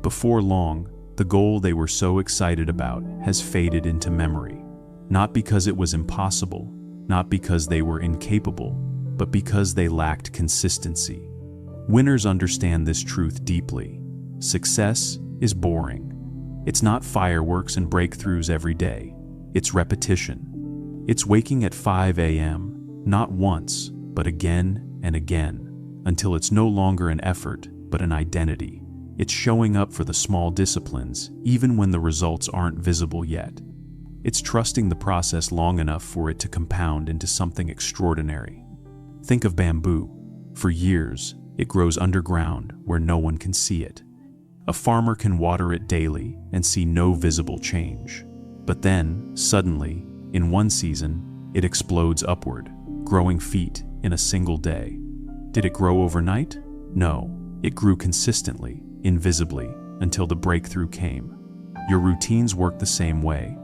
Before long, the goal they were so excited about has faded into memory. Not because it was impossible, not because they were incapable, but because they lacked consistency. Winners understand this truth deeply. Success is boring. It's not fireworks and breakthroughs every day. It's repetition. It's waking at 5 a.m., not once, but again and again, until it's no longer an effort, but an identity. It's showing up for the small disciplines, even when the results aren't visible yet. It's trusting the process long enough for it to compound into something extraordinary. Think of bamboo. For years, it grows underground where no one can see it. A farmer can water it daily and see no visible change. But then, suddenly, in one season, it explodes upward, growing feet in a single day. Did it grow overnight? No, it grew consistently, invisibly, until the breakthrough came. Your routines work the same way.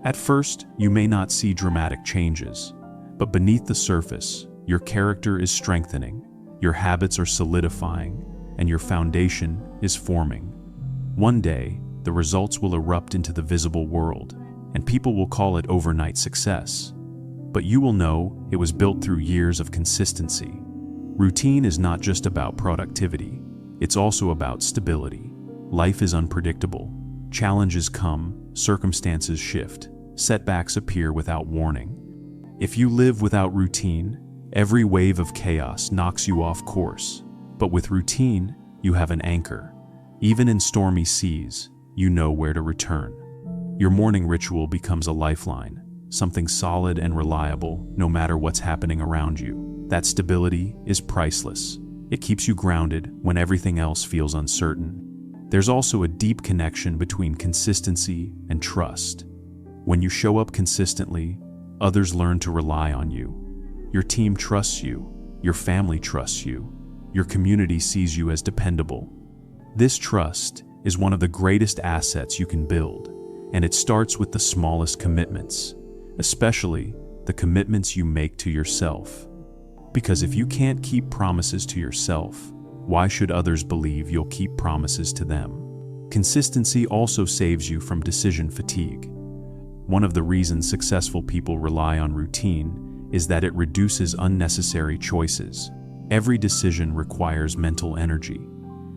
At first, you may not see dramatic changes, but beneath the surface, your character is strengthening, your habits are solidifying, and your foundation is forming. One day, the results will erupt into the visible world, and people will call it overnight success. But you will know it was built through years of consistency. Routine is not just about productivity, it's also about stability. Life is unpredictable, Challenges come, circumstances shift, setbacks appear without warning. If you live without routine, every wave of chaos knocks you off course. But with routine, you have an anchor. Even in stormy seas, you know where to return. Your morning ritual becomes a lifeline, something solid and reliable no matter what's happening around you. That stability is priceless. It keeps you grounded when everything else feels uncertain. There's also a deep connection between consistency and trust. When you show up consistently, others learn to rely on you. Your team trusts you, your family trusts you, your community sees you as dependable. This trust is one of the greatest assets you can build, and it starts with the smallest commitments, especially the commitments you make to yourself. Because if you can't keep promises to yourself, why should others believe you'll keep promises to them? Consistency also saves you from decision fatigue. One of the reasons successful people rely on routine is that it reduces unnecessary choices. Every decision requires mental energy,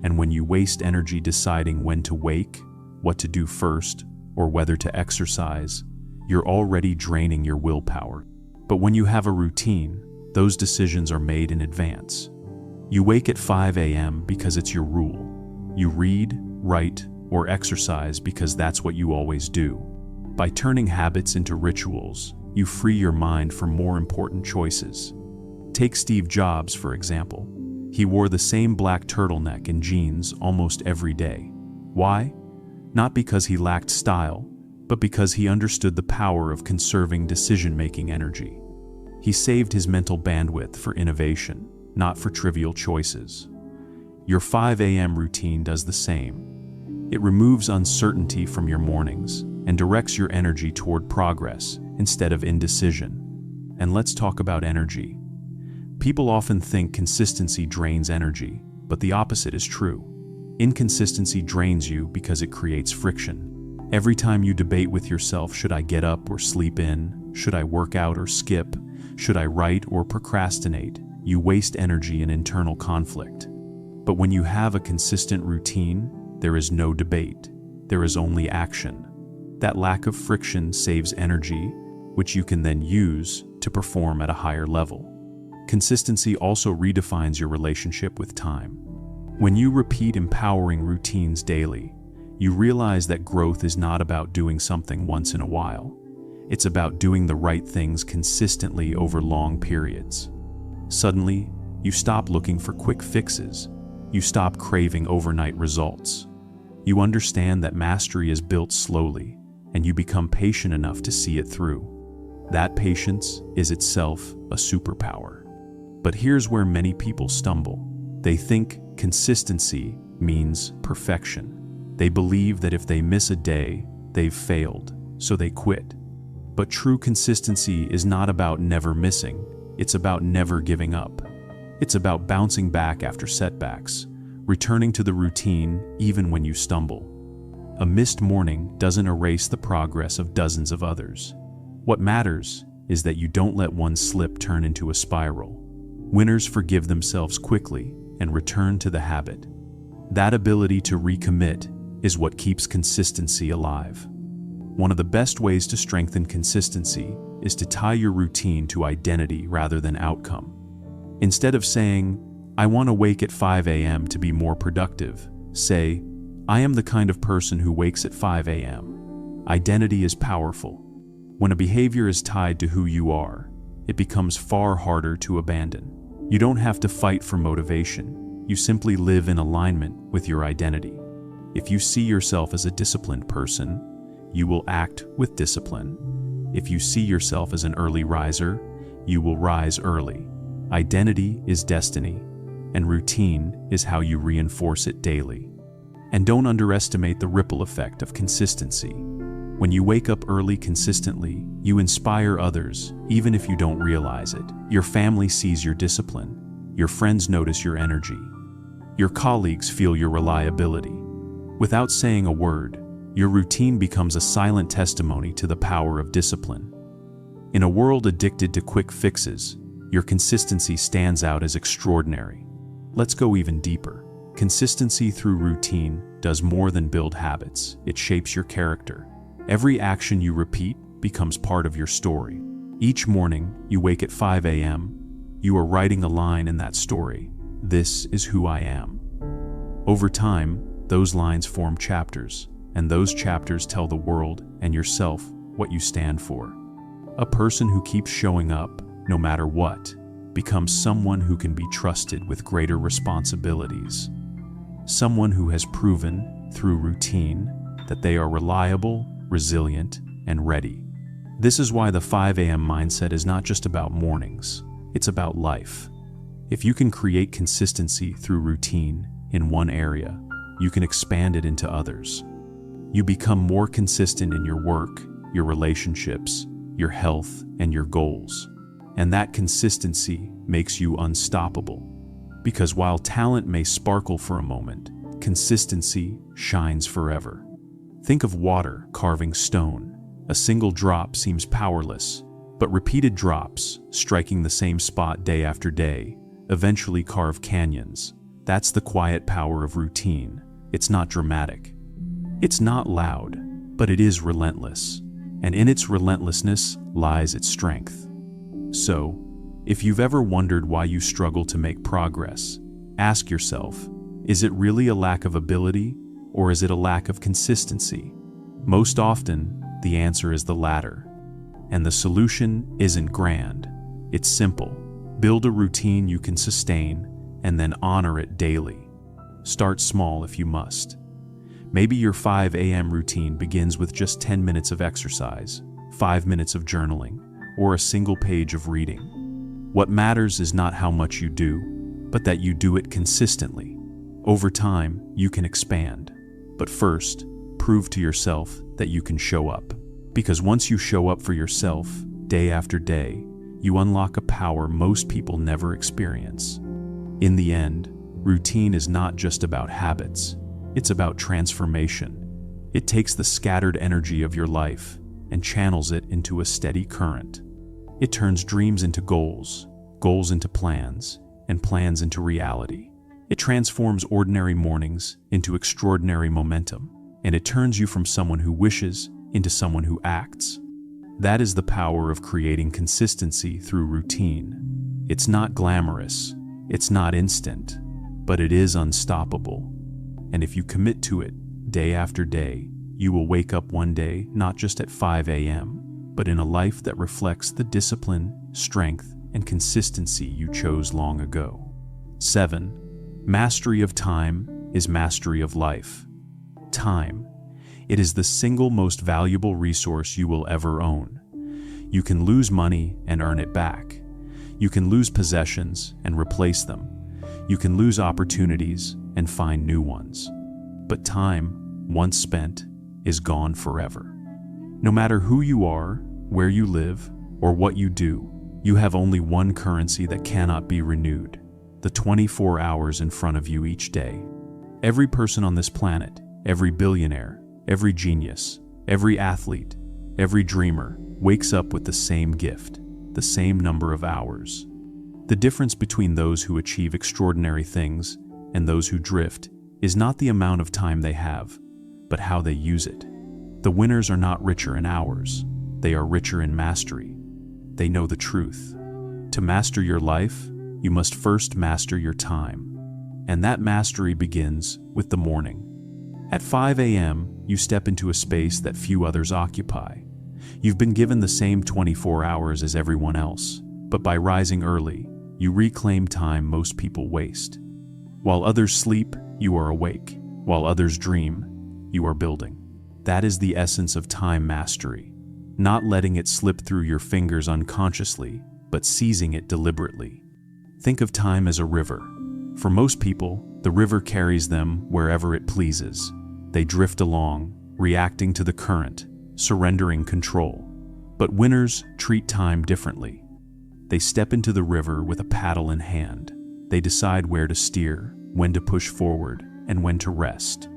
and when you waste energy deciding when to wake, what to do first, or whether to exercise, you're already draining your willpower. But when you have a routine, those decisions are made in advance. You wake at 5 a.m. because it's your rule. You read, write, or exercise because that's what you always do. By turning habits into rituals, you free your mind for more important choices. Take Steve Jobs, for example. He wore the same black turtleneck and jeans almost every day. Why? Not because he lacked style, but because he understood the power of conserving decision-making energy. He saved his mental bandwidth for innovation, not for trivial choices. Your 5 a.m. routine does the same. It removes uncertainty from your mornings and directs your energy toward progress instead of indecision. And let's talk about energy. People often think consistency drains energy, but the opposite is true. Inconsistency drains you because it creates friction. Every time you debate with yourself, should I get up or sleep in? Should I work out or skip? Should I write or procrastinate? You waste energy in internal conflict. But when you have a consistent routine, there is no debate. There is only action. That lack of friction saves energy, which you can then use to perform at a higher level. Consistency also redefines your relationship with time. When you repeat empowering routines daily, you realize that growth is not about doing something once in a while. It's about doing the right things consistently over long periods. Suddenly, you stop looking for quick fixes. You stop craving overnight results. You understand that mastery is built slowly, and you become patient enough to see it through. That patience is itself a superpower. But here's where many people stumble. They think consistency means perfection. They believe that if they miss a day, they've failed, so they quit. But true consistency is not about never missing. It's about never giving up. It's about bouncing back after setbacks, returning to the routine even when you stumble. A missed morning doesn't erase the progress of dozens of others. What matters is that you don't let one slip turn into a spiral. Winners forgive themselves quickly and return to the habit. That ability to recommit is what keeps consistency alive. One of the best ways to strengthen consistency is to tie your routine to identity rather than outcome. Instead of saying, I want to wake at 5 a.m. to be more productive, say, I am the kind of person who wakes at 5 a.m. Identity is powerful. When a behavior is tied to who you are, it becomes far harder to abandon. You don't have to fight for motivation. You simply live in alignment with your identity. If you see yourself as a disciplined person, you will act with discipline. If you see yourself as an early riser, you will rise early. Identity is destiny, and routine is how you reinforce it daily. And don't underestimate the ripple effect of consistency. When you wake up early consistently, you inspire others, even if you don't realize it. Your family sees your discipline. Your friends notice your energy. Your colleagues feel your reliability. Without saying a word, your routine becomes a silent testimony to the power of discipline. In a world addicted to quick fixes, your consistency stands out as extraordinary. Let's go even deeper. Consistency through routine does more than build habits, it shapes your character. Every action you repeat becomes part of your story. Each morning, you wake at 5 a.m., you are writing a line in that story. This is who I am. Over time, those lines form chapters, and those chapters tell the world and yourself what you stand for. A person who keeps showing up, no matter what, becomes someone who can be trusted with greater responsibilities. Someone who has proven, through routine, that they are reliable, resilient, and ready. This is why the 5 a.m. mindset is not just about mornings, it's about life. If you can create consistency through routine in one area, you can expand it into others. You become more consistent in your work, your relationships, your health, and your goals. And that consistency makes you unstoppable. Because while talent may sparkle for a moment, consistency shines forever. Think of water carving stone. A single drop seems powerless, but repeated drops, striking the same spot day after day, eventually carve canyons. That's the quiet power of routine. It's not dramatic. It's not loud, but it is relentless. And in its relentlessness lies its strength. So, if you've ever wondered why you struggle to make progress, ask yourself, is it really a lack of ability, or is it a lack of consistency? Most often, the answer is the latter. And the solution isn't grand. It's simple. Build a routine you can sustain, and then honor it daily. Start small if you must. Maybe your 5 a.m. routine begins with just 10 minutes of exercise, 5 minutes of journaling, or a single page of reading. What matters is not how much you do, but that you do it consistently. Over time, you can expand. But first, prove to yourself that you can show up. Because once you show up for yourself, day after day, you unlock a power most people never experience. In the end, routine is not just about habits. It's about transformation. It takes the scattered energy of your life and channels it into a steady current. It turns dreams into goals, goals into plans, and plans into reality. It transforms ordinary mornings into extraordinary momentum, and it turns you from someone who wishes into someone who acts. That is the power of creating consistency through routine. It's not glamorous, it's not instant, but it is unstoppable. And if you commit to it day after day, you will wake up one day not just at 5 a.m., but in a life that reflects the discipline, strength, and consistency you chose long ago. 7. Mastery of time is mastery of life. Time. It is the single most valuable resource you will ever own. You can lose money and earn it back. You can lose possessions and replace them. You can lose opportunities and find new ones. But time, once spent, is gone forever. No matter who you are, where you live, or what you do, you have only one currency that cannot be renewed: the 24 hours in front of you each day. Every person on this planet, every billionaire, every genius, every athlete, every dreamer wakes up with the same gift, the same number of hours. The difference between those who achieve extraordinary things and those who drift is not the amount of time they have, but how they use it. The winners are not richer in hours, they are richer in mastery. They know the truth. To master your life, you must first master your time. And that mastery begins with the morning. At 5 a.m., you step into a space that few others occupy. You've been given the same 24 hours as everyone else, but by rising early, you reclaim time most people waste. While others sleep, you are awake. While others dream, you are building. That is the essence of time mastery. Not letting it slip through your fingers unconsciously, but seizing it deliberately. Think of time as a river. For most people, the river carries them wherever it pleases. They drift along, reacting to the current, surrendering control. But winners treat time differently. They step into the river with a paddle in hand. They decide where to steer, when to push forward, and when to rest.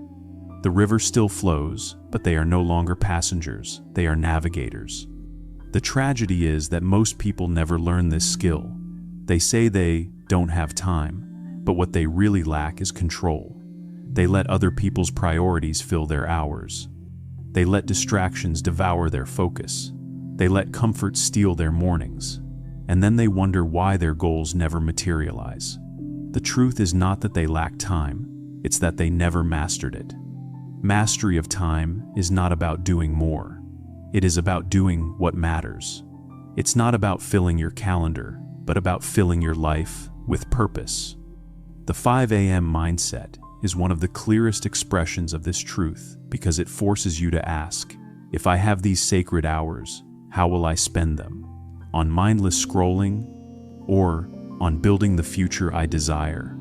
The river still flows, but they are no longer passengers, they are navigators. The tragedy is that most people never learn this skill. They say they don't have time, But what they really lack is control. They let other people's priorities fill their hours. They let distractions devour their focus. They let comfort steal their mornings. And then they wonder why their goals never materialize. The truth is not that they lack time, it's that they never mastered it. Mastery of time is not about doing more. It is about doing what matters. It's not about filling your calendar, but about filling your life with purpose. The 5 a.m. mindset is one of the clearest expressions of this truth because it forces you to ask, if I have these sacred hours, how will I spend them? On mindless scrolling, or on building the future I desire?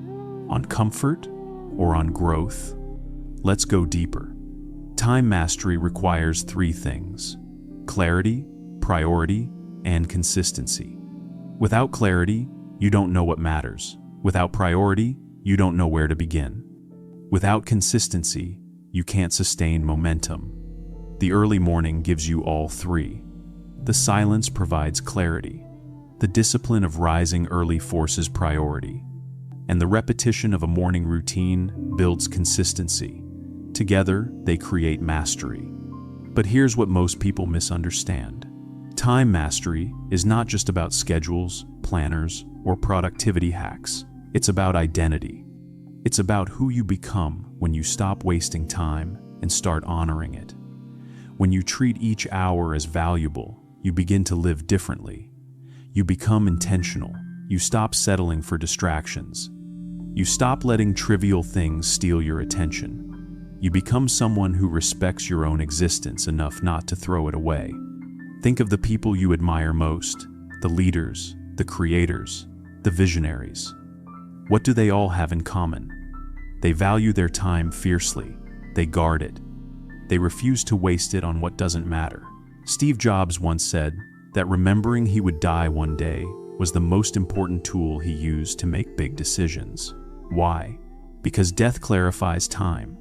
On comfort, or on growth? Let's go deeper. Time mastery requires 3 things: clarity, priority, and consistency. Without clarity, you don't know what matters. Without priority, you don't know where to begin. Without consistency, you can't sustain momentum. The early morning gives you all 3. The silence provides clarity. The discipline of rising early forces priority. And the repetition of a morning routine builds consistency. Together, they create mastery. But here's what most people misunderstand. Time mastery is not just about schedules, planners, or productivity hacks. It's about identity. It's about who you become when you stop wasting time and start honoring it. When you treat each hour as valuable, you begin to live differently. You become intentional. You stop settling for distractions. You stop letting trivial things steal your attention. You become someone who respects your own existence enough not to throw it away. Think of the people you admire most, the leaders, the creators, the visionaries. What do they all have in common? They value their time fiercely. They guard it. They refuse to waste it on what doesn't matter. Steve Jobs once said that remembering he would die one day was the most important tool he used to make big decisions. Why? Because death clarifies time.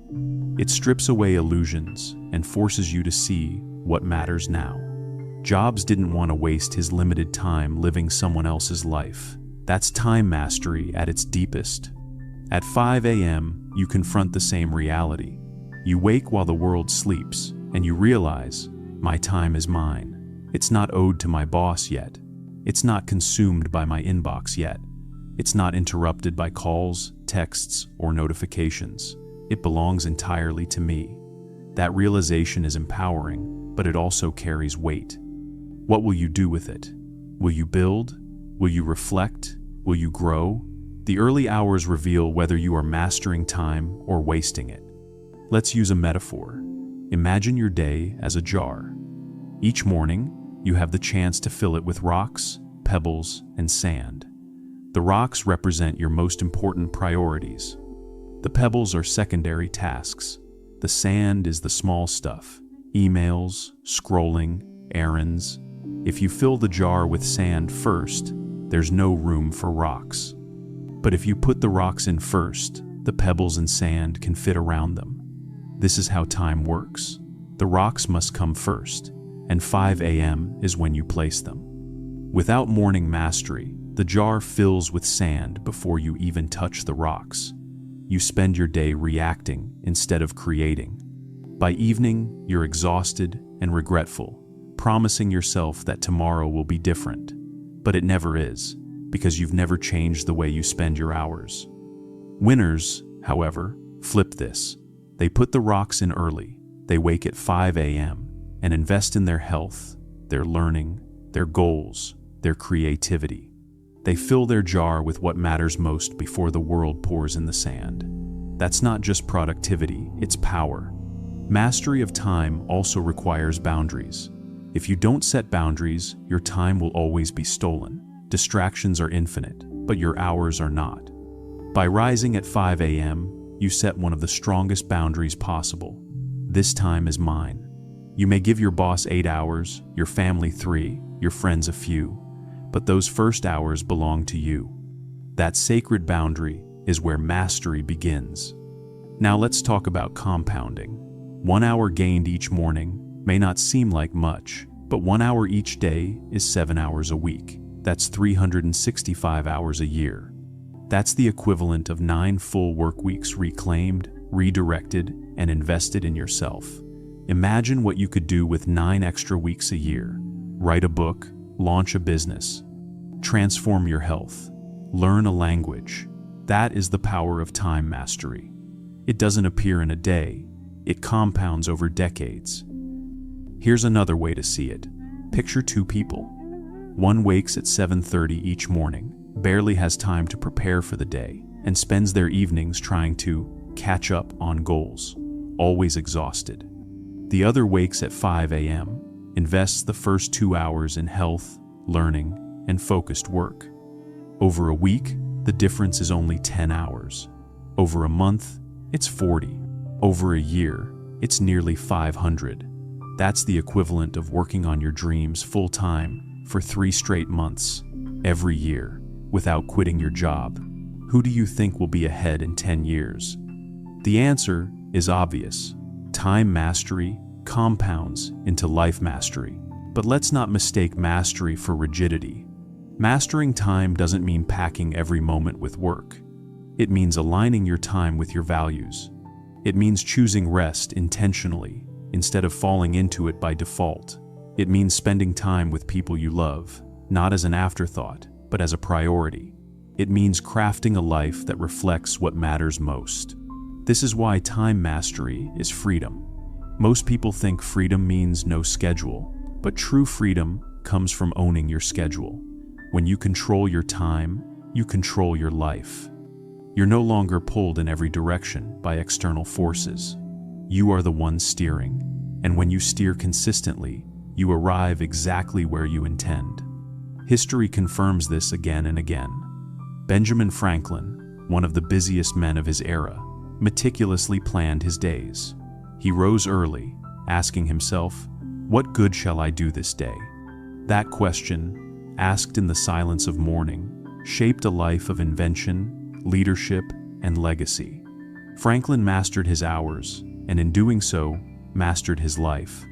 It strips away illusions and forces you to see what matters now. Jobs didn't want to waste his limited time living someone else's life. That's time mastery at its deepest. At 5 a.m., you confront the same reality. You wake while the world sleeps, and you realize, my time is mine. It's not owed to my boss yet. It's not consumed by my inbox yet. It's not interrupted by calls, texts, or notifications. It belongs entirely to me. That realization is empowering, but it also carries weight. What will you do with it? Will you build? Will you reflect? Will you grow? The early hours reveal whether you are mastering time or wasting it. Let's use a metaphor. Imagine your day as a jar. Each morning, you have the chance to fill it with rocks, pebbles, and sand. The rocks represent your most important priorities. The pebbles are secondary tasks. The sand is the small stuff: emails, scrolling, errands. If you fill the jar with sand first, there's no room for rocks. But if you put the rocks in first, the pebbles and sand can fit around them. This is how time works. The rocks must come first, and 5 a.m. is when you place them. Without morning mastery, the jar fills with sand before you even touch the rocks. You spend your day reacting instead of creating. By evening, you're exhausted and regretful, promising yourself that tomorrow will be different. But it never is, because you've never changed the way you spend your hours. Winners, however, flip this. They put the rocks in early. They wake at 5 a.m. and invest in their health, their learning, their goals, their creativity. They fill their jar with what matters most before the world pours in the sand. That's not just productivity, it's power. Mastery of time also requires boundaries. If you don't set boundaries, your time will always be stolen. Distractions are infinite, but your hours are not. By rising at 5 a.m., you set one of the strongest boundaries possible. This time is mine. You may give your boss 8 hours, your family 3, your friends a few, but those first hours belong to you. That sacred boundary is where mastery begins. Now let's talk about compounding. 1 hour gained each morning may not seem like much, but 1 hour each day is 7 hours a week. That's 365 hours a year. That's the equivalent of 9 full work weeks reclaimed, redirected, and invested in yourself. Imagine what you could do with 9 extra weeks a year. Write a book, launch a business, transform your health, learn a language. That is the power of time mastery. It doesn't appear in a day, it compounds over decades. Here's another way to see it. Picture 2 people. One wakes at 7:30 each morning, barely has time to prepare for the day, and spends their evenings trying to catch up on goals, always exhausted. The other wakes at 5 a.m., invests the first 2 hours in health, learning, and focused work. Over a week, the difference is only 10 hours. Over a month, it's 40. Over a year, it's nearly 500. That's the equivalent of working on your dreams full-time for 3 straight months, every year, without quitting your job. Who do you think will be ahead in 10 years? The answer is obvious. Time mastery compounds into life mastery. But let's not mistake mastery for rigidity. Mastering time doesn't mean packing every moment with work. It means aligning your time with your values. It means choosing rest intentionally instead of falling into it by default. It means spending time with people you love, not as an afterthought, but as a priority. It means crafting a life that reflects what matters most. This is why time mastery is freedom. Most people think freedom means no schedule, but true freedom comes from owning your schedule. When you control your time, you control your life. You're no longer pulled in every direction by external forces. You are the one steering, and when you steer consistently, you arrive exactly where you intend. History confirms this again and again. Benjamin Franklin, one of the busiest men of his era, meticulously planned his days. He rose early, asking himself, "What good shall I do this day?" That question, asked in the silence of morning, shaped a life of invention, leadership, and legacy. Franklin mastered his hours, and in doing so, mastered his life.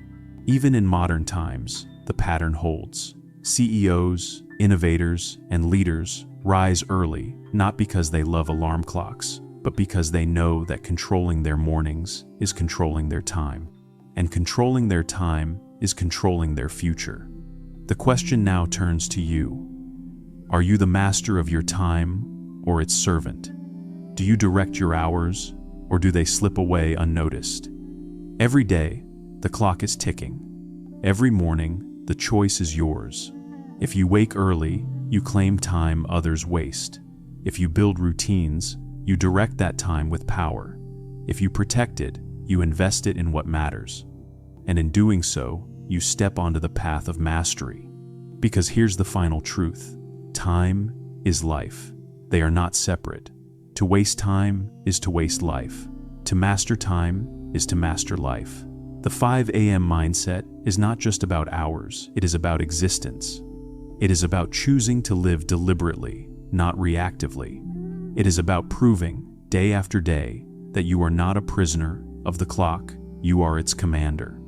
Even in modern times, the pattern holds. CEOs, innovators, and leaders rise early, not because they love alarm clocks, but because they know that controlling their mornings is controlling their time. And controlling their time is controlling their future. The question now turns to you. Are you the master of your time or its servant? Do you direct your hours, or do they slip away unnoticed? Every day, the clock is ticking. Every morning, the choice is yours. If you wake early, you claim time others waste. If you build routines, you direct that time with power. If you protect it, you invest it in what matters. And in doing so, you step onto the path of mastery. Because here's the final truth. Time is life. They are not separate. To waste time is to waste life. To master time is to master life. The 5 a.m. mindset is not just about hours, it is about existence. It is about choosing to live deliberately, not reactively. It is about proving, day after day, that you are not a prisoner of the clock, you are its commander.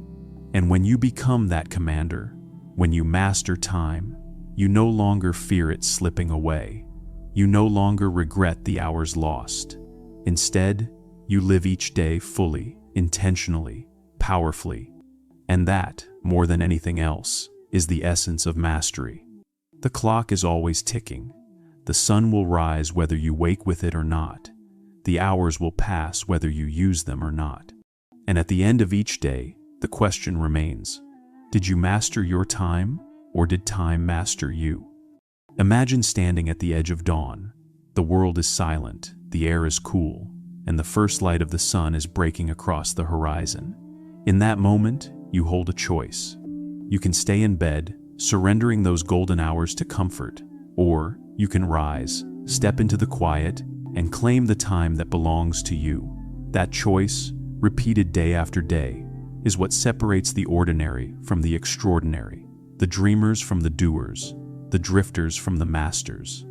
And when you become that commander, when you master time, you no longer fear it slipping away. You no longer regret the hours lost. Instead, you live each day fully, intentionally, powerfully. And that, more than anything else, is the essence of mastery. The clock is always ticking. The sun will rise whether you wake with it or not. The hours will pass whether you use them or not. And at the end of each day, the question remains, did you master your time, or did time master you? Imagine standing at the edge of dawn. The world is silent, the air is cool, and the first light of the sun is breaking across the horizon. In that moment, you hold a choice. You can stay in bed, surrendering those golden hours to comfort, or you can rise, step into the quiet, and claim the time that belongs to you. That choice, repeated day after day, is what separates the ordinary from the extraordinary, the dreamers from the doers, the drifters from the masters.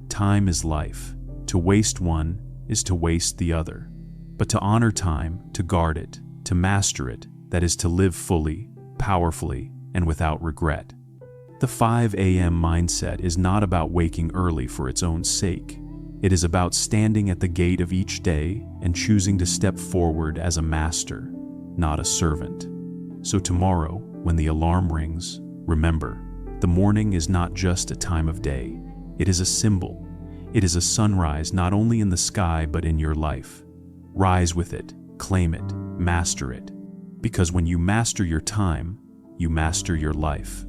Time is life. To waste one is to waste the other. But to honor time, to guard it, to master it, that is to live fully, powerfully, and without regret. The 5 a.m. mindset is not about waking early for its own sake. It is about standing at the gate of each day and choosing to step forward as a master, not a servant. So tomorrow, when the alarm rings, remember, the morning is not just a time of day. It is a symbol. It is a sunrise not only in the sky but in your life. Rise with it, claim it, master it. Because when you master your time, you master your life.